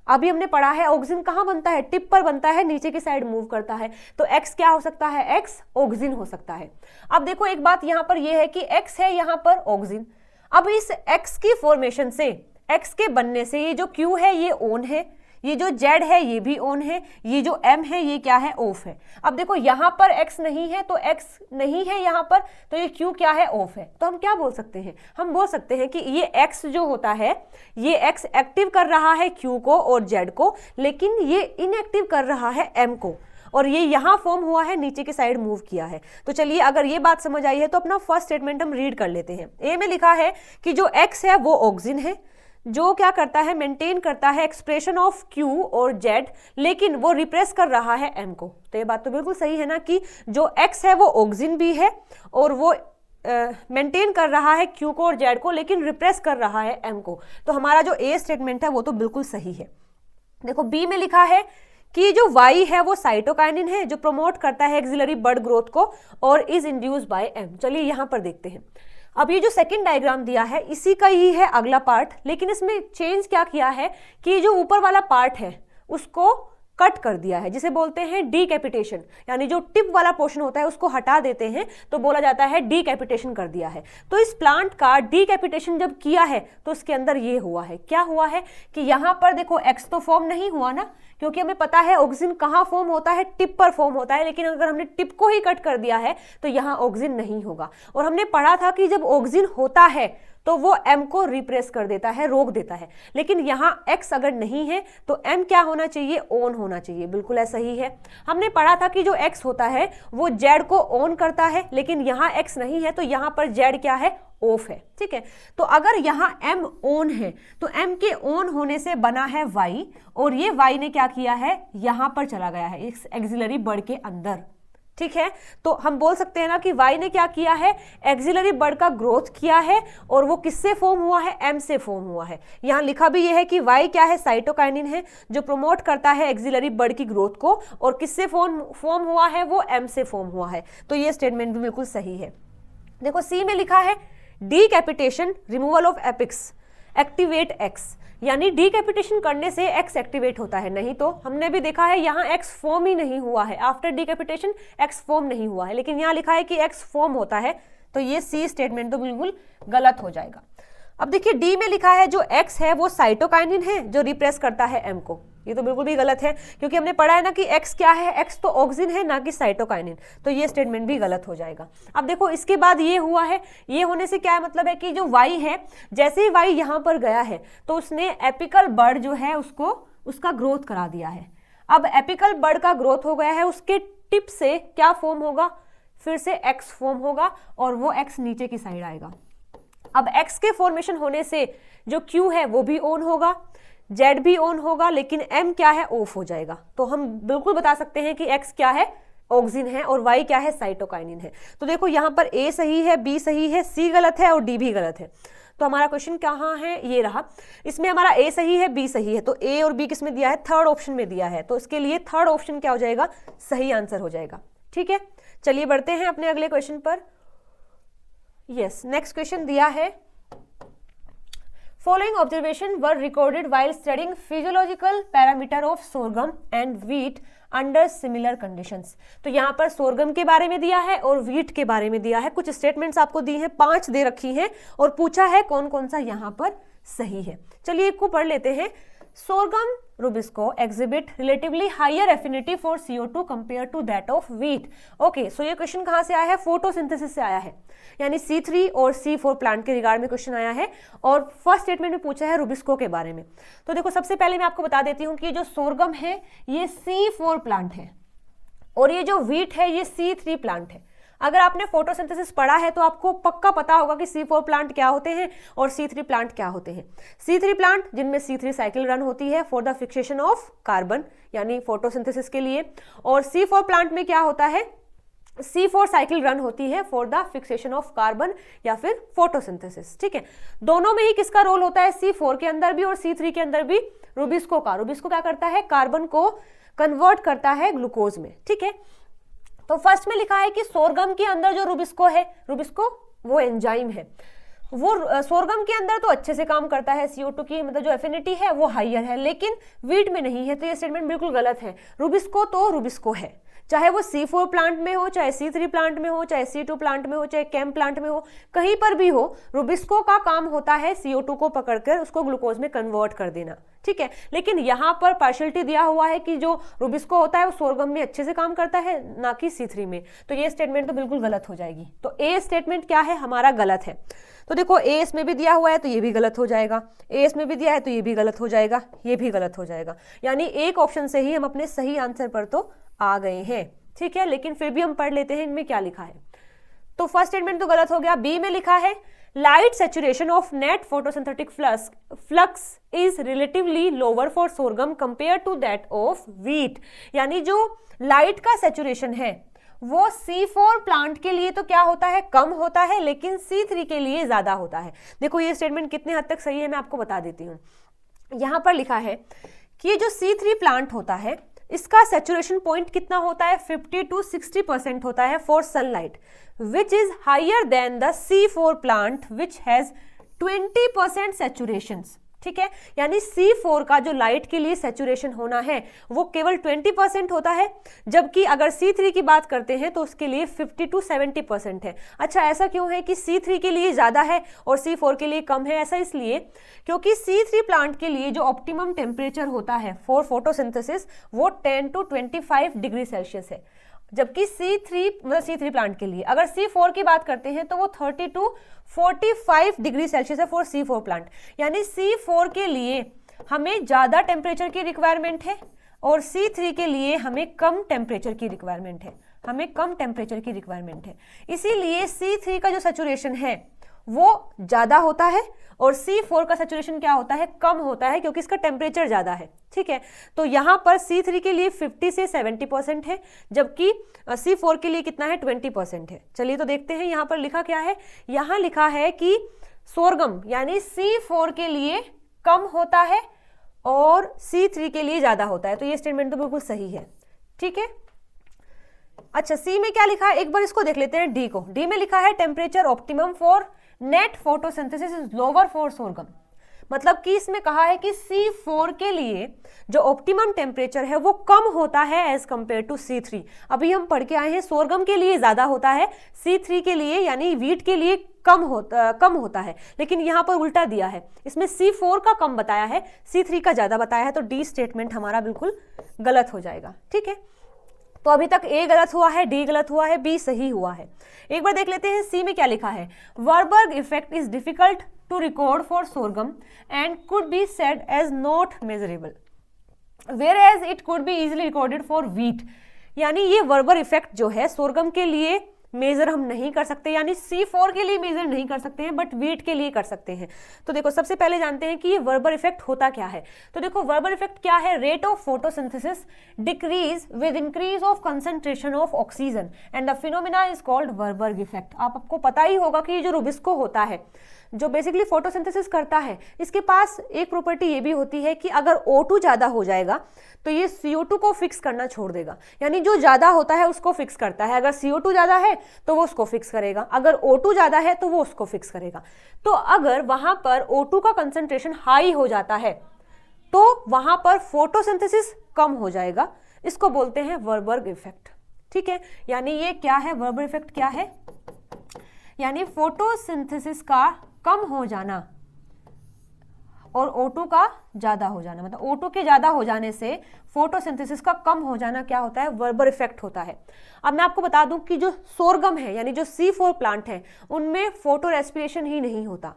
अभी हमने पढ़ा है ऑक्सिन कहां बनता है, टिप पर बनता है, नीचे की साइड मूव करता है। तो एक्स क्या हो सकता है, एक्स ऑक्सिन हो सकता है। अब देखो एक बात यहां पर यह है कि एक्स है यहां पर ऑक्सिन। अब इस एक्स की फॉर्मेशन से, एक्स के बनने से ये जो क्यू है ये ऑन है, ये जो जेड है ये भी ऑन है, ये जो एम है ये क्या है, ऑफ है। अब देखो यहां पर एक्स नहीं है तो एक्स नहीं है यहां पर, तो ये क्यू क्या है, ऑफ है। तो हम क्या बोल सकते हैं, हम बोल सकते हैं कि ये एक्स जो होता है ये एक्स एक्टिव कर रहा है क्यू को और जेड को, लेकिन ये इनएक्टिव कर रहा है एम को, और ये यहां फॉर्म हुआ है, नीचे की साइड मूव किया है। तो चलिए अगर ये बात समझ आई है तो अपना फर्स्ट स्टेटमेंट हम रीड कर लेते हैं। ए में लिखा है कि जो एक्स है वो ऑक्सिन है, जो क्या करता है, मेंटेन करता है एक्सप्रेशन ऑफ क्यू और जेड, लेकिन वो रिप्रेस कर रहा है एम को। तो ये बात तो बिल्कुल सही है ना कि जो एक्स है वो ऑक्सिन भी है और वो मेंटेन कर रहा है क्यू को और जेड को, लेकिन रिप्रेस कर रहा है एम को। तो हमारा जो ए स्टेटमेंट है वो तो बिल्कुल सही है। देखो बी में लिखा है कि जो वाई है वो साइटोकाइनिन है जो प्रमोट करता है एक्सिलरी बर्ड ग्रोथ को और इज इंड्यूस बाय एम। चलिए यहां पर देखते हैं। अब ये जो सेकंड डायग्राम दिया है इसी का ही है अगला पार्ट, लेकिन इसमें चेंज क्या किया है कि जो ऊपर वाला पार्ट है उसको कट कर दिया है, जिसे बोलते हैं डीकैपिटेशन। यानी जो टिप वाला पोर्शन होता है उसको हटा देते हैं तो बोला जाता है डीकैपिटेशन कर दिया है। तो इस प्लांट का डीकैपिटेशन जब किया है तो उसके अंदर ये हुआ है, क्या हुआ है कि यहां पर देखो एक्स तो फॉर्म नहीं हुआ ना, क्योंकि हमें पता है ऑक्सिन कहाँ फॉर्म होता है, टिप पर फॉर्म होता है। लेकिन अगर हमने टिप को ही कट कर दिया है तो यहाँ ऑक्सिन नहीं होगा। और हमने पढ़ा था कि जब ऑक्सिन होता है तो वो एम को रिप्रेस कर देता है, रोक देता है। लेकिन यहाँ एक्स अगर नहीं है तो एम क्या होना चाहिए, ऑन होना चाहिए। बिल्कुल ऐसा ही है। हमने पढ़ा था कि जो एक्स होता है वो जेड को ऑन करता है, लेकिन यहाँ एक्स नहीं है तो यहाँ पर जेड क्या है, ऑफ है। ठीक है, तो अगर यहाँ एम ऑन है तो एम के ऑन होने से बना है वाई, और ये वाई ने क्या किया है, यहाँ पर चला गया है इस एक्सिलरी बर्ड के अंदर। ठीक है, तो हम बोल सकते हैं ना कि वाई ने क्या किया है, एक्सिलरी बर्ड का ग्रोथ किया है, और वो किससे फॉर्म हुआ है, एम से फॉर्म हुआ है। यहाँ लिखा भी ये है कि वाई क्या है, साइटोकाइनिन है जो प्रमोट करता है एक्सिलरी बर्ड की ग्रोथ को, और किससे फॉर्म हुआ है, वो एम से फॉर्म हुआ है। तो ये स्टेटमेंट भी बिल्कुल सही है। देखो सी में लिखा है decapitation, removal of apex, activate X. यानी डीकैपिटेशन करने से एक्स एक्टिवेट होता है, नहीं तो हमने भी देखा है यहाँ एक्स फॉर्म ही नहीं हुआ है। आफ्टर डीकैपिटेशन एक्स फॉर्म नहीं हुआ है, लेकिन यहाँ लिखा है कि एक्स फॉर्म होता है। तो ये सी स्टेटमेंट तो बिल्कुल गलत हो जाएगा। अब देखिए डी में लिखा है जो एक्स है वो साइटोकाइनिन है जो रिप्रेस करता है एम को। ये तो बिल्कुल भी गलत है, क्योंकि हमने पढ़ा है ना कि एक्स क्या है, एक्स तो ऑक्सिन है ना कि साइटोकाइनिन। तो ये स्टेटमेंट भी गलत हो जाएगा। अब देखो इसके बाद ये हुआ है, ये होने से क्या मतलब है कि जो वाई है, जैसे ही वाई यहाँ पर गया है तो उसने एपिकल बर्ड जो है उसका ग्रोथ करा दिया है। अब एपिकल बर्ड का ग्रोथ हो गया है, उसके टिप से क्या फॉर्म होगा, फिर से एक्स फॉर्म होगा और वो एक्स नीचे की साइड आएगा। अब एक्स के फॉर्मेशन होने से जो क्यू है वो भी ऑन होगा, जेड भी ऑन होगा, लेकिन एम क्या है, ऑफ हो जाएगा। तो हम बिल्कुल बता सकते हैं कि एक्स क्या है, ऑक्सिन है, और वाई क्या है, साइटोकाइनिन है। तो देखो यहाँ पर ए सही है, बी सही है, सी गलत है और डी भी गलत है। तो हमारा क्वेश्चन कहाँ है, ये रहा। इसमें हमारा ए सही है, बी सही है, तो ए और बी किस में दिया है, थर्ड ऑप्शन में दिया है, तो इसके लिए थर्ड ऑप्शन क्या हो जाएगा, सही आंसर हो जाएगा। ठीक है, चलिए बढ़ते हैं अपने अगले क्वेश्चन पर। यस, नेक्स्ट क्वेश्चन दिया है, Following observation were recorded while studying physiological parameter of sorghum and wheat under similar conditions। तो यहाँ पर सोरगम के बारे में दिया है और व्हीट के बारे में दिया है। कुछ स्टेटमेंट्स आपको दी हैं, 5 दे रखी हैं और पूछा है कौन कौन सा यहाँ पर सही है। चलिए एक को पढ़ लेते हैं। Sorghum rubisco exhibit relatively higher affinity for CO2 compared to that of wheat। Okay, so ये क्वेश्चन कहाँ से आया है, फोटोसिंथेसिस से आया है, यानी C3 और C4 प्लांट के रिगार्ड में क्वेश्चन आया है और फर्स्ट स्टेटमेंट में पूछा है रुबिस्को के बारे में। तो देखो सबसे पहले मैं आपको बता देती हूँ कि जो सोरगम है ये C4 प्लांट है और ये जो व्हीट है ये C3 प्लांट है। अगर आपने फोटोसिंथेसिस पढ़ा है तो आपको पक्का पता होगा कि C4 प्लांट क्या होते हैं और C3 प्लांट क्या होते हैं। C3 प्लांट जिनमें C3 साइकिल रन होती है for the fixation of carbon, यानी फोटोसिंथेसिस के लिए, और C4 प्लांट में क्या होता है, C4 साइकिल रन होती है for the fixation of carbon या फिर फोटोसिंथेसिस। ठीक है, दोनों में ही किसका रोल होता है, C4 के अंदर भी और C3 के अंदर भी रुबिस्को का। रुबिस्को क्या करता है, कार्बन को कन्वर्ट करता है ग्लूकोज में। ठीक है, तो फर्स्ट में लिखा है कि सोरगम के अंदर जो रुबिस्को है, रुबिस्को वो एंजाइम है, वो सोरगम के अंदर तो अच्छे से काम करता है, CO2 की मतलब जो एफिनिटी है वो हाइयर है, लेकिन व्हीट में नहीं है। तो ये स्टेटमेंट बिल्कुल गलत है। रुबिस्को तो रुबिस्को है, चाहे वो C4 प्लांट में हो, चाहे C3 प्लांट में हो, चाहे C2 प्लांट में हो, चाहे कैम प्लांट में हो, कहीं पर भी हो, रुबिस्को का काम होता है CO2 को पकड़कर उसको ग्लूकोज में कन्वर्ट कर देना। ठीक है, लेकिन यहाँ पर पार्शियलिटी दिया हुआ है कि जो रुबिस्को होता है वो सोरगम में अच्छे से काम करता है, ना कि C3 में, तो ये स्टेटमेंट तो बिल्कुल गलत हो जाएगी। तो ए स्टेटमेंट क्या है, हमारा गलत है। तो देखो ए इसमें भी दिया हुआ है तो ये भी गलत हो जाएगा, ए इसमें भी दिया है तो ये भी गलत हो जाएगा, ये भी गलत हो जाएगा, यानी एक ऑप्शन से ही हम अपने सही आंसर पर तो आ गए हैं। ठीक है, लेकिन फिर भी हम पढ़ लेते हैं इनमें क्या लिखा है। तो फर्स्ट स्टेटमेंट तो गलत हो गया। बी में लिखा है light saturation of net photosynthetic flux is relatively lower for sorghum compare to that of wheat, यानी जो लाइट का सैचुरेशन है वो C4 प्लांट के लिए तो क्या होता है, कम होता है, लेकिन C3 के लिए ज्यादा होता है। देखो ये स्टेटमेंट कितने हद तक सही है मैं आपको बता देती हूँ। यहां पर लिखा है कि ये जो C3 प्लांट होता है इसका सैचुरेशन पॉइंट कितना होता है, 50 to 60% होता है for sunlight, which is higher than the C4 plant which has 20% saturation. ठीक है, यानी C4 का जो लाइट के लिए सैचुरेशन होना है वो केवल 20% होता है, जबकि अगर C3 की बात करते हैं तो उसके लिए 50 to 70% है। अच्छा, ऐसा क्यों है कि C3 के लिए ज़्यादा है और C4 के लिए कम है? ऐसा इसलिए क्योंकि C3 प्लांट के लिए जो ऑप्टिमम टेम्परेचर होता है फॉर फोटोसिंथेसिस वो 10 to 25 डिग्री सेल्सियस है, जबकि C3 प्लांट के लिए अगर C4 की बात करते हैं तो वो 30 to 45 डिग्री सेल्सियस है फॉर C4 प्लांट। यानी C4 के लिए हमें ज़्यादा टेम्परेचर की रिक्वायरमेंट है और C3 के लिए हमें कम टेम्परेचर की रिक्वायरमेंट है, इसीलिए C3 का जो सैचुरेशन है वो ज़्यादा होता है और C4 का सैचुरेशन क्या होता है, कम होता है, क्योंकि इसका टेम्परेचर ज़्यादा है। ठीक है, तो यहाँ पर C3 के लिए 50 से 70% है, जबकि C4 के लिए कितना है, 20% है। चलिए तो देखते हैं यहाँ पर लिखा क्या है। यहाँ लिखा है कि सोरगम यानी C4 के लिए कम होता है और C3 के लिए ज़्यादा होता है, तो ये स्टेटमेंट तो बिल्कुल सही है। ठीक है, अच्छा सी में क्या लिखा है एक बार इसको देख लेते हैं। डी को, डी में लिखा है temperature optimum for net photosynthesis is lower for sorghum, मतलब कि इसमें कहा है कि C4 के लिए जो ऑप्टिमम टेम्परेचर है वो कम होता है एज कंपेयर टू C3। अभी हम पढ़ के आए हैं सोरगम के लिए ज्यादा होता है, C3 के लिए यानी व्हीट के लिए कम होता है, लेकिन यहाँ पर उल्टा दिया है, इसमें C4 का कम बताया है, C3 का ज्यादा बताया है, तो डी स्टेटमेंट हमारा बिल्कुल गलत हो जाएगा। ठीक है, तो अभी तक ए गलत हुआ है, डी गलत हुआ है, बी सही हुआ है। एक बार देख लेते हैं सी में क्या लिखा है। Warburg effect is difficult to record for sorghum and could be said as not measurable whereas it could be easily recorded for wheat, यानी ये वर्बर इफेक्ट जो है सोरगम के लिए मेजर हम नहीं कर सकते, यानी C4 के लिए मेजर नहीं कर सकते हैं, बट व्हीट के लिए कर सकते हैं। तो देखो सबसे पहले जानते हैं कि ये वर्बर इफेक्ट होता क्या है। तो देखो वर्बर इफेक्ट क्या है, rate of photosynthesis decrease with increase of concentration of oxygen and the phenomena is called Warburg effect. आपको पता ही होगा कि ये जो रुबिस्को होता है, जो बेसिकली फोटोसिंथेसिस करता है, इसके पास एक प्रॉपर्टी ये भी होती है कि अगर O2 ज़्यादा हो जाएगा तो ये CO2 को फिक्स करना छोड़ देगा, यानी जो ज़्यादा होता है उसको फिक्स करता है। अगर CO2 ज़्यादा है तो वो उसको फिक्स करेगा, अगर O2 ज़्यादा है तो वो उसको फिक्स करेगा। तो अगर वहाँ पर O2 का कंसंट्रेशन हाई हो जाता है तो वहाँ पर फोटोसिंथेसिस कम हो जाएगा, इसको बोलते हैं वर्बर्ग इफेक्ट। ठीक है, यानी ये क्या है, वर्बर्ग इफेक्ट क्या है, यानी फोटोसिंथेसिस का कम हो जाना और O2 का ज्यादा हो जाना, मतलब O2 के ज्यादा हो जाने से फोटोसिंथेसिस का कम हो जाना क्या होता है, वर्बर्ग इफेक्ट होता है। अब मैं आपको बता दूं कि जो सोरगम है यानी जो C4 प्लांट है उनमें फोटो रेस्पिरेशन ही नहीं होता।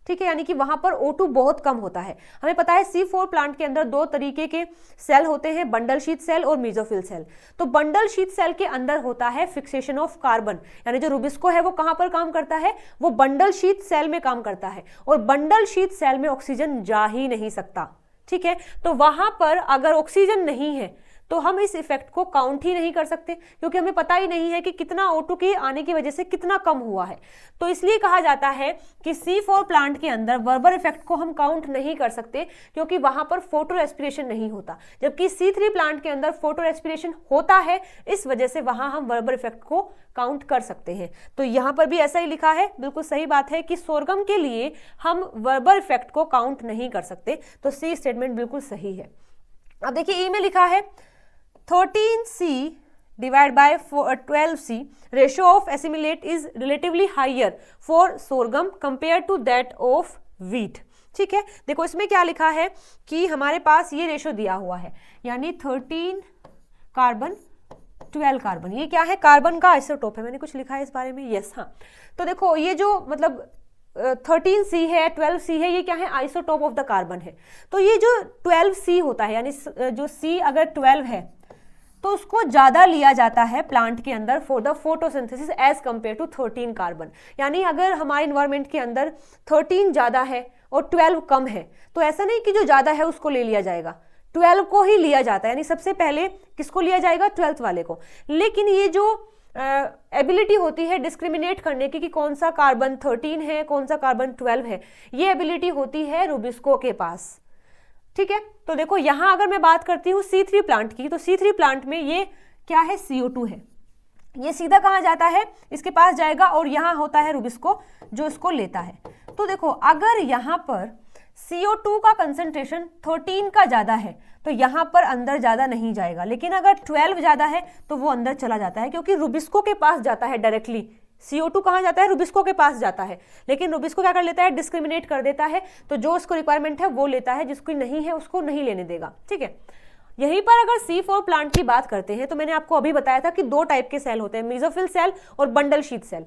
ठीक है, यानी कि वहां पर O2 बहुत कम होता है। हमें पता है C4 प्लांट के अंदर दो तरीके के सेल होते हैं, बंडल शीथ सेल और मेसोफिल सेल। तो बंडल शीथ सेल के अंदर होता है फिक्सेशन ऑफ कार्बन, यानी जो रुबिस्को है वो कहां पर काम करता है, वो बंडल शीथ सेल में काम करता है, और बंडल शीथ सेल में ऑक्सीजन जा ही नहीं सकता। ठीक है, तो वहां पर अगर ऑक्सीजन नहीं है तो हम इस इफेक्ट को काउंट ही नहीं कर सकते, क्योंकि हमें पता ही नहीं है कि कितना O2 के आने की वजह से कितना कम हुआ है। तो इसलिए कहा जाता है कि C4 प्लांट के अंदर वर्बर इफेक्ट को हम काउंट नहीं कर सकते, क्योंकि वहां पर फोटो रेस्पिरेशन नहीं होता, जबकि C3 प्लांट के अंदर फोटो रेस्पिरेशन होता है, इस वजह से वहां हम वर्बर इफेक्ट को काउंट कर सकते हैं। तो यहां पर भी ऐसा ही लिखा है, बिल्कुल सही बात है कि सोरगम के लिए हम वर्बर इफेक्ट को काउंट नहीं कर सकते। तो सी स्टेटमेंट बिल्कुल सही है। अब देखिए ई में लिखा है 13C divided by 12C ratio of assimilate is relatively higher for sorghum compared to that of wheat। ठीक है, देखो इसमें क्या लिखा है कि हमारे पास ये रेशो दिया हुआ है, यानी 13 कार्बन 12 कार्बन, ये क्या है, कार्बन का आइसोटोप है। मैंने कुछ लिखा है इस बारे में, यस हाँ। तो देखो ये जो मतलब 13C है 12C है, ये क्या है, आइसोटोप ऑफ द कार्बन है। तो ये जो 12C होता है, यानी जो C अगर 12 है तो उसको ज्यादा लिया जाता है प्लांट के अंदर for the photosynthesis as compare to 13 carbon. यानी अगर हमारे इन्वायरमेंट के अंदर 13 ज्यादा है और 12 कम है, तो ऐसा नहीं कि जो ज्यादा है उसको ले लिया जाएगा, 12 को ही लिया जाता है, यानी सबसे पहले किसको लिया जाएगा, 12th वाले को। लेकिन ये जो एबिलिटी होती है डिस्क्रिमिनेट करने की कि कौन सा कार्बन 13 है कौन सा कार्बन 12 है, ये एबिलिटी होती है रुबिस्को के पास। ठीक है, तो देखो यहां अगर मैं बात करती हूँ C3 प्लांट की, तो C3 प्लांट में ये क्या है, CO2 है, ये सीधा कहां जाता है, इसके पास जाएगा, और यहां होता है रुबिस्को जो इसको लेता है। तो देखो अगर यहां पर CO2 का कंसंट्रेशन 13 का ज्यादा है तो यहां पर अंदर ज्यादा नहीं जाएगा, लेकिन अगर 12 ज्यादा है तो वो अंदर चला जाता है, क्योंकि रुबिस्को के पास जाता है डायरेक्टली। CO2 कहाँ जाता है, रुबिस्को के पास जाता है, लेकिन रुबिस्को क्या कर लेता है, डिस्क्रिमिनेट कर देता है, तो जो उसको रिक्वायरमेंट है वो लेता है, जिसको नहीं है उसको नहीं लेने देगा। ठीक है, यहीं पर अगर C4 प्लांट की बात करते हैं तो मैंने आपको अभी बताया था कि दो टाइप के सेल होते हैं, मेसोफिल सेल और बंडल शीथ सेल।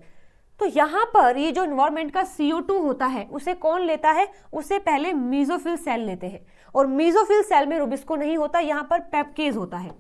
तो यहाँ पर ये जो एनवायरमेंट का CO2 होता है उसे कौन लेता है, उसे पहले मेसोफिल सेल लेते हैं, और मेसोफिल सेल में रुबिस्को नहीं होता, यहाँ पर पेप्केज होता है।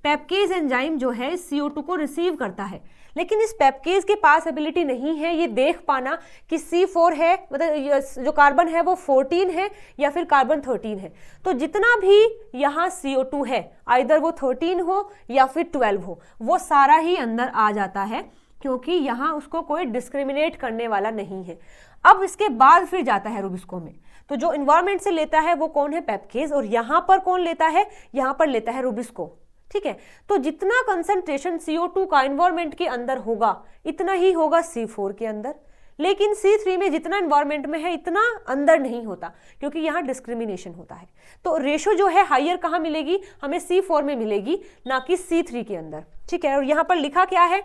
पेप्केज एंजाइम जो है CO2 को रिसीव करता है, लेकिन इस पेप्केज के पास एबिलिटी नहीं है ये देख पाना कि C4 है, मतलब जो कार्बन है वो 14 है या फिर कार्बन 13 है। तो जितना भी यहाँ CO2 है, आइदर वो 13 हो या फिर 12 हो, वो सारा ही अंदर आ जाता है, क्योंकि यहाँ उसको कोई डिस्क्रिमिनेट करने वाला नहीं है। अब इसके बाद फिर जाता है रुबिस्को में, तो जो इन्वायरमेंट से लेता है वो कौन है, पेप्केज, और यहाँ पर कौन लेता है, यहाँ पर लेता है रुबिस्को। ठीक है, तो जितना कंसंट्रेशन CO2 का एनवायरमेंट के अंदर होगा इतना ही होगा C4 के अंदर, लेकिन C3 में जितना एनवायरमेंट में है इतना अंदर नहीं होता, क्योंकि यहाँ डिस्क्रिमिनेशन होता है। तो रेशो जो है हायर कहाँ मिलेगी, हमें C4 में मिलेगी, ना कि C3 के अंदर। ठीक है, और यहाँ पर लिखा क्या है,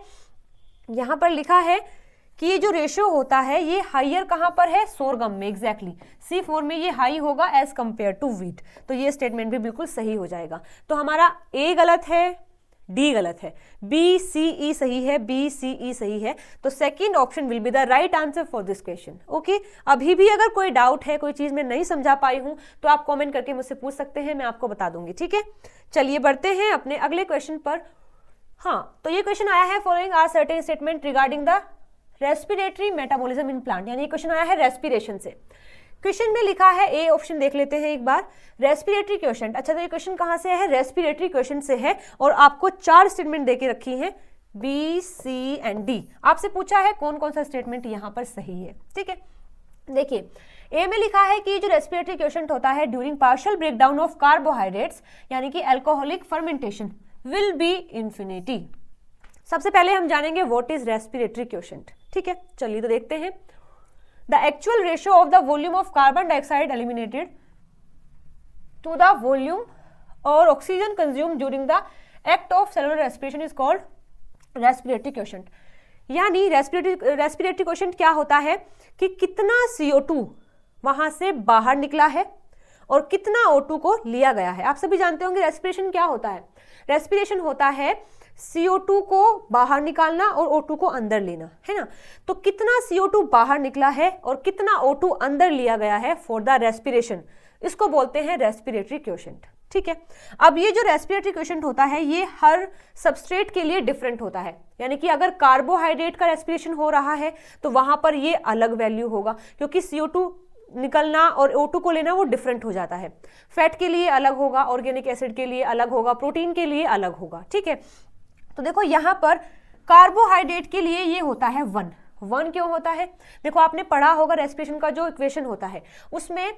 यहाँ पर लिखा है कि ये जो रेशियो होता है ये हाइयर कहाँ पर है, सोरगम में। एग्जैक्टली C4 में ये हाई होगा एज कंपेयर टू व्हीट। तो ये स्टेटमेंट भी बिल्कुल सही हो जाएगा। तो हमारा A गलत है, D गलत है, B C E सही है, B C E सही है। तो second option will be the right answer for this question. Okay, अभी भी अगर कोई डाउट है, कोई चीज मैं नहीं समझा पाई हूं, तो आप कमेंट करके मुझसे पूछ सकते हैं, मैं आपको बता दूंगी। ठीक है, चलिए बढ़ते हैं अपने अगले क्वेश्चन पर। हाँ, तो ये क्वेश्चन आया है, following are certain statement regarding the respiratory metabolism in plant, यानी क्वेश्चन आया है रेस्पिरेशन से। क्वेश्चन में लिखा है, ए ऑप्शन देख लेते हैं एक बार, रेस्पिरेटरी क्वेश्चन। अच्छा, तो ये क्वेश्चन कहां से है, रेस्पिरेटरी क्वेश्चन से है, और आपको 4 स्टेटमेंट देके रखी है, B, C एंड D। आपसे पूछा है कौन कौन सा स्टेटमेंट यहां पर सही है। ठीक है, देखिए ए में लिखा है कि जो रेस्पिरेटरी क्वेशंट होता है during partial breakdown of carbohydrates यानी कि alcoholic fermentation will be infinity. सबसे पहले हम जानेंगे व्हाट इज रेस्पिरेटरी क्वेशंट। ठीक है, चलिए तो देखते हैं। The actual ratio of the volume of carbon dioxide eliminated to the volume और oxygen consume during the act of cellular respiration is called respiratory quotient. यानी रेस्पिरेटरी क्वेशंट क्या होता है कि कितना CO2 वहां से बाहर निकला है और कितना O2 को लिया गया है। आप सभी जानते होंगे रेस्पिरेशन क्या होता है। रेस्पिरेशन होता है CO2 को बाहर निकालना और O2 को अंदर लेना, है ना। तो कितना CO2 बाहर निकला है और कितना O2 अंदर लिया गया है फॉर द रेस्पिरेशन, इसको बोलते हैं रेस्पिरेटरी क्वेशंट। ठीक है, अब ये जो रेस्पिरेटरी क्वेशंट होता है ये हर सबस्ट्रेट के लिए डिफरेंट होता है। यानी कि अगर कार्बोहाइड्रेट का रेस्पिरेशन हो रहा है तो वहां पर ये अलग वैल्यू होगा, क्योंकि CO2 निकलना और O2 को लेना वो डिफरेंट हो जाता है। फैट के लिए अलग होगा, ऑर्गेनिक एसिड के लिए अलग होगा, प्रोटीन के लिए अलग होगा। ठीक है, तो देखो यहाँ पर कार्बोहाइड्रेट के लिए ये होता है 1 क्यों होता है? देखो आपने पढ़ा होगा रेस्पिरेशन का जो इक्वेशन होता है उसमें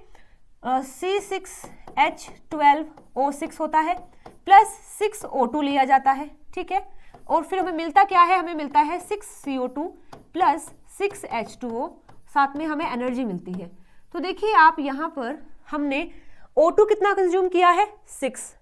C6H12O6 होता है प्लस 6O2 लिया जाता है। ठीक है, और फिर हमें मिलता क्या है? हमें मिलता है 6CO2 प्लस 6H2O, साथ में हमें एनर्जी मिलती है। तो देखिए आप यहाँ पर हमने O2 कितना कंज्यूम किया है? 6।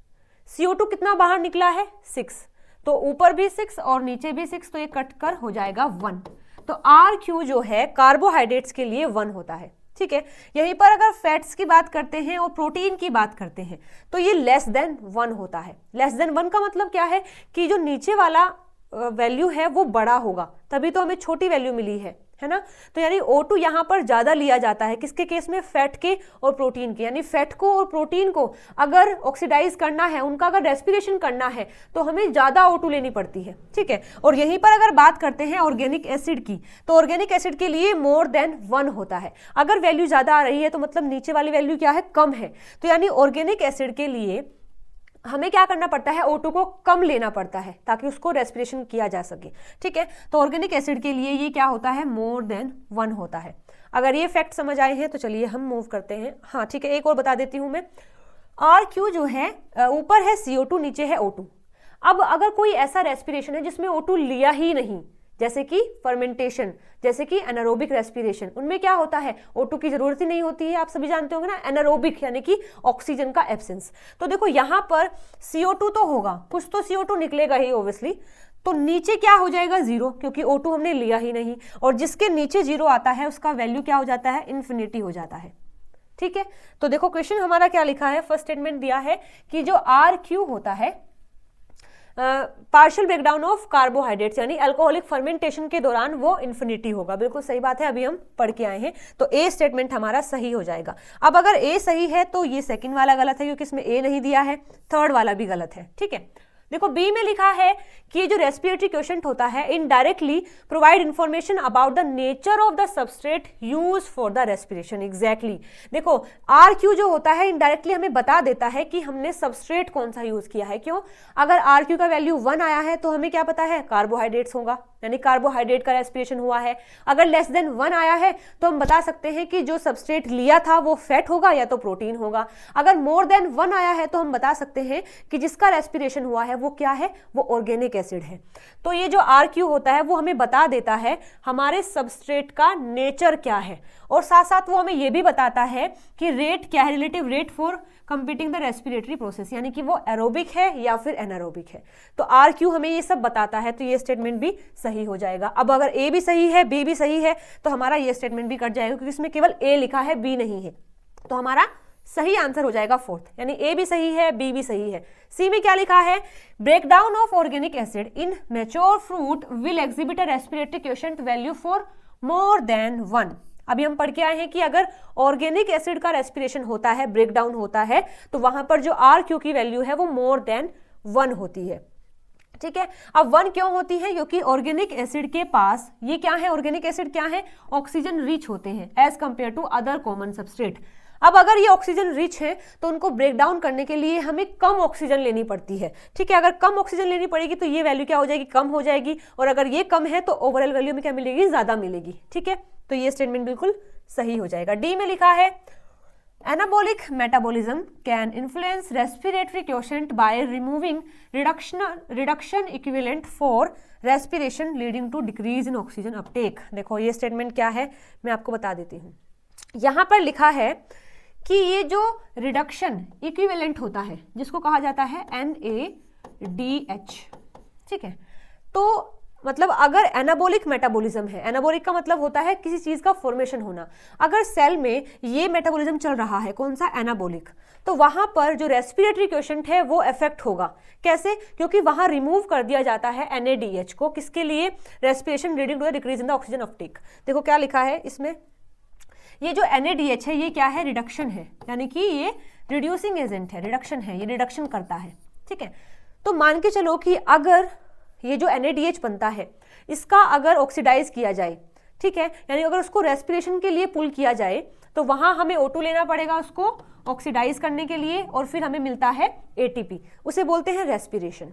CO2 कितना बाहर निकला है? 6। तो ऊपर भी 6 और नीचे भी 6, तो ये कट कर हो जाएगा 1। तो RQ जो है कार्बोहाइड्रेट्स के लिए 1 होता है। ठीक है, यहीं पर अगर फैट्स की बात करते हैं और प्रोटीन की बात करते हैं तो ये लेस देन 1 होता है। लेस देन 1 का मतलब क्या है कि जो नीचे वाला वैल्यू है वो बड़ा होगा, तभी तो हमें छोटी वैल्यू मिली है ना। तो यानी O2 यहाँ पर ज्यादा लिया जाता है, किसके केस में? फैट के और प्रोटीन के। यानी फैट को और प्रोटीन को अगर ऑक्सीडाइज करना है, उनका अगर रेस्पिरेशन करना है तो हमें ज्यादा O2 लेनी पड़ती है। ठीक है, और यहीं पर अगर बात करते हैं ऑर्गेनिक एसिड की, तो ऑर्गेनिक एसिड के लिए मोर देन 1 होता है। अगर वैल्यू ज्यादा आ रही है तो मतलब नीचे वाली वैल्यू क्या है? कम है। तो यानी ऑर्गेनिक एसिड के लिए हमें क्या करना पड़ता है? O2 को कम लेना पड़ता है ताकि उसको रेस्पिरेशन किया जा सके। ठीक है, तो ऑर्गेनिक एसिड के लिए ये क्या होता है? मोर देन 1 होता है। अगर ये फैक्ट समझ आए हैं तो चलिए हम मूव करते हैं। हाँ ठीक है, एक और बता देती हूं मैं। RQ जो है ऊपर है CO2, नीचे है O2। अब अगर कोई ऐसा रेस्पिरेशन है जिसमें O2 लिया ही नहीं, जैसे कि फर्मेंटेशन, जैसे कि एनारोबिक रेस्पिरेशन, उनमें क्या होता है? O2 की जरूरत ही नहीं होती है। आप सभी जानते होंगे ना, एनारोबिक यानी कि ऑक्सीजन का एब्सेंस। तो देखो यहाँ पर CO2 तो होगा, कुछ तो CO2 निकलेगा ही ऑब्वियसली, तो नीचे क्या हो जाएगा? 0, क्योंकि O2 हमने लिया ही नहीं। और जिसके नीचे 0 आता है उसका वैल्यू क्या हो जाता है? इन्फिनिटी हो जाता है। ठीक है, तो देखो क्वेश्चन हमारा क्या लिखा है। फर्स्ट स्टेटमेंट दिया है कि जो RQ होता है पार्शियल ब्रेकडाउन ऑफ कार्बोहाइड्रेट्स यानी अल्कोहलिक फर्मेंटेशन के दौरान वो इन्फिनिटी होगा। बिल्कुल सही बात है, अभी हम पढ़ के आए हैं। तो ए स्टेटमेंट हमारा सही हो जाएगा। अब अगर ए सही है तो ये सेकंड वाला गलत है, क्योंकि इसमें ए नहीं दिया है। थर्ड वाला भी गलत है। ठीक है, देखो बी में लिखा है कि जो रेस्पिरेटरी क्वेशंट होता है indirectly provide information about the nature of the substrate use for the respiration. Exactly, देखो RQ जो होता है इनडायरेक्टली हमें बता देता है कि हमने सबस्ट्रेट कौन सा यूज किया है। क्यों? अगर RQ का वैल्यू 1 आया है तो हमें क्या पता है? कार्बोहाइड्रेट्स होगा, यानी कार्बोहाइड्रेट का रेस्पिरेशन हुआ है। अगर लेस देन 1 आया है तो हम बता सकते हैं कि जो सबस्ट्रेट लिया था वो फैट होगा या तो प्रोटीन होगा। अगर मोर देन 1 आया है तो हम बता सकते हैं कि जिसका रेस्पिरेशन हुआ है वो क्या है? वो ऑर्गेनिक एसिड है। तो ये जो RQ होता है वो हमें बता देता है हमारे सबस्ट्रेट का नेचर क्या है, और साथ साथ वो हमें ये भी बताता है कि रेट क्या है, relative rate for completing the respiratory process, यानी कि वो एरोबिक है या फिर एनारोबिक है। तो RQ हमें ये सब बताता है, तो ये स्टेटमेंट भी सही हो जाएगा। अब अगर A भी सही है, B भी सही है, तो हमारा ये स्टेटमेंट भी कट जाएगा, क्योंकि इसमें केवल A लिखा है, B नहीं है। तो हमारा सही आंसर हो जाएगा फोर्थ, यानी A भी सही है, B भी सही है। C में क्या लिखा है? Breakdown of organic acid in mature fruit will exhibit a respiratory quotient value for more than 1। अभी हम पढ़ के आए हैं कि अगर ऑर्गेनिक एसिड का रेस्पिरेशन होता है, ब्रेकडाउन होता है, तो वहां पर जो RQ की वैल्यू है वो मोर देन 1 होती है। ठीक है, अब 1 क्यों होती है? क्योंकि ऑर्गेनिक एसिड के पास ये क्या है? ऑर्गेनिक एसिड क्या है? ऑक्सीजन रिच होते हैं as compare to other common substrate. अब अगर ये ऑक्सीजन रिच है तो उनको ब्रेक डाउन करने के लिए हमें कम ऑक्सीजन लेनी पड़ती है। ठीक है, अगर कम ऑक्सीजन लेनी पड़ेगी तो ये वैल्यू क्या हो जाएगी? कम हो जाएगी, और अगर ये कम है तो ओवरऑल वैल्यू में क्या मिलेगी? ज्यादा मिलेगी। ठीक है, तो ये स्टेटमेंट बिल्कुल सही हो जाएगा। डी में लिखा है anabolic metabolism can influence respiratory quotient by removing reduction equivalent for respiration leading to decrease in oxygen uptake. देखो ये स्टेटमेंट क्या है मैं आपको बता देती हूँ। यहाँ पर लिखा है कि ये जो रिडक्शन इक्विवेलेंट होता है जिसको कहा जाता है NADH, ठीक है, तो मतलब अगर एनाबॉलिक मेटाबॉलिज्म है, एनाबॉलिक का मतलब होता है किसी चीज का फॉर्मेशन होना, अगर सेल में ये मेटाबॉलिज्म चल रहा है कौन सा एनाबॉलिक, तो वहां पर जो रेस्पिरेटरी क्वोशेंट है वो इफेक्ट होगा। कैसे? क्योंकि वहां रिमूव कर दिया जाता है NADH को, किसके लिए? Respiration leading to the decrease in the oxygen uptake. देखो क्या लिखा है इसमें, ये जो NADH है ये क्या है? रिडक्शन है, यानी कि ये रिड्यूसिंग एजेंट है, रिडक्शन है, ये रिडक्शन करता है, ठीक है। तो मान के चलो कि अगर ये जो NADH बनता है इसका अगर ऑक्सीडाइज किया जाए, ठीक है, यानी अगर उसको रेस्पिरेशन के लिए पुल किया जाए तो वहां हमें O2 लेना पड़ेगा उसको ऑक्सीडाइज करने के लिए, और फिर हमें मिलता है ATP, उसे बोलते हैं रेस्पिरेशन।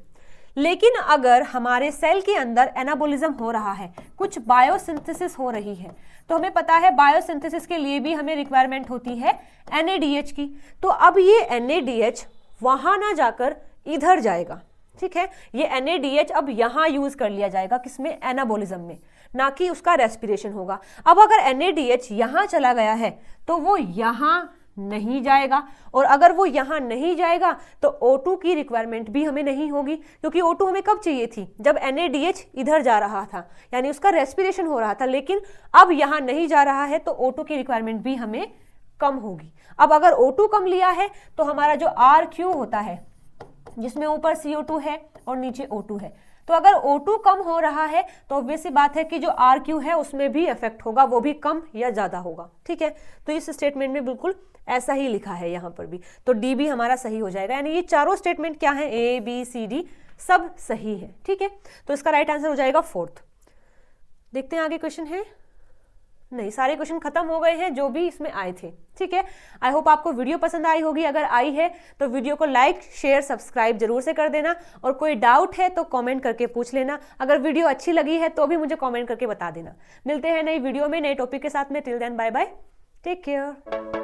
लेकिन अगर हमारे सेल के अंदर एनाबॉलिज्म हो रहा है, कुछ बायोसिंथेसिस हो रही है, तो हमें पता है बायोसिंथेसिस के लिए भी हमें रिक्वायरमेंट होती है NADH की। तो अब ये NADH वहां ना जाकर इधर जाएगा, ठीक है, ये NADH अब यहां यूज कर लिया जाएगा, किसमें? एनाबॉलिज्म में, ना कि उसका रेस्पिरेशन होगा। अब अगर NADH यहां चला गया है तो वो यहां नहीं जाएगा, और अगर वो यहां नहीं जाएगा तो O2 की रिक्वायरमेंट भी हमें नहीं होगी, क्योंकि O2 हमें कब चाहिए थी? जब NADH इधर जा रहा था, यानी उसका रेस्पिरेशन हो रहा था, लेकिन अब यहां नहीं जा रहा है तो O2 की रिक्वायरमेंट भी हमें कम होगी। अब अगर O2 कम लिया है तो हमारा जो RQ होता है जिसमें ऊपर CO2 है और नीचे O2 है, तो अगर O2 कम हो रहा है तो ऑब्वियस सी बात है कि जो RQ है उसमें भी इफेक्ट होगा, वो भी कम या ज्यादा होगा, ठीक है। तो इस स्टेटमेंट में बिल्कुल ऐसा ही लिखा है यहाँ पर भी, तो डी भी हमारा सही हो जाएगा। यानी ये चारों स्टेटमेंट क्या है? ABCD सब सही है, ठीक है। तो इसका राइट आंसर हो जाएगा 4th। देखते हैं आगे क्वेश्चन है। नहीं, सारे क्वेश्चन खत्म हो गए हैं जो भी इसमें आए थे, ठीक है। आई होप आपको वीडियो पसंद आई होगी। अगर आई है तो वीडियो को लाइक शेयर सब्सक्राइब जरूर से कर देना, और कोई डाउट है तो कमेंट करके पूछ लेना। अगर वीडियो अच्छी लगी है तो भी मुझे कमेंट करके बता देना। मिलते हैं नई वीडियो में नए टॉपिक के साथ में। Till then bye bye, take care.